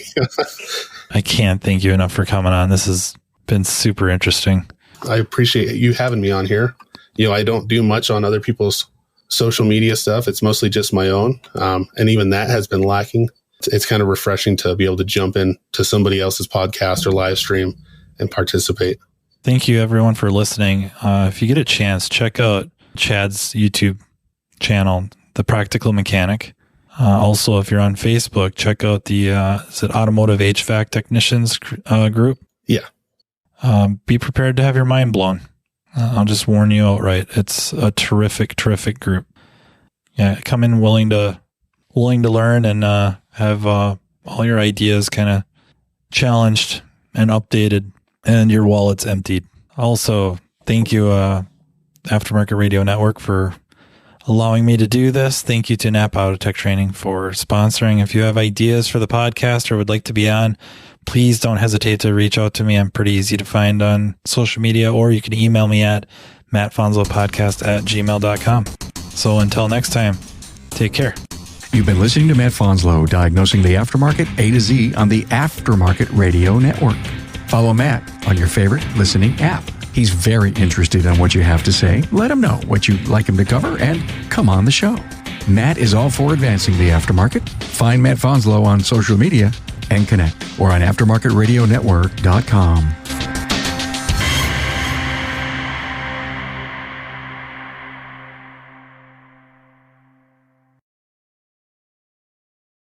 B: I can't thank you enough for coming on. This has been super interesting.
C: I appreciate you having me on here. I don't do much on other people's social media stuff. It's mostly just my own. And even that has been lacking. It's kind of refreshing to be able to jump in to somebody else's podcast or live stream and participate.
B: Thank you everyone for listening. If you get a chance, check out Chad's YouTube channel, The Practical Mechanic. Also, if you're on Facebook, check out the Automotive HVAC Technicians group.
C: Yeah.
B: Be prepared to have your mind blown. I'll just warn you outright. It's a terrific, terrific group. Yeah, come in willing to learn and have all your ideas kind of challenged and updated and your wallets emptied. Also, thank you, Aftermarket Radio Network, for allowing me to do this. Thank you to Napa Auto Tech Training for sponsoring. If you have ideas for the podcast or would like to be on, please don't hesitate to reach out to me. I'm pretty easy to find on social media, or you can email me at mattfonslowpodcast@gmail.com. So until next time, take care.
A: You've been listening to Matt Fanslow, diagnosing the aftermarket A to Z on the Aftermarket Radio Network. Follow Matt on your favorite listening app. He's very interested in what you have to say. Let him know what you'd like him to cover and come on the show. Matt is all for advancing the aftermarket. Find Matt Fanslow on social media and connect or on aftermarketradionetwork.com.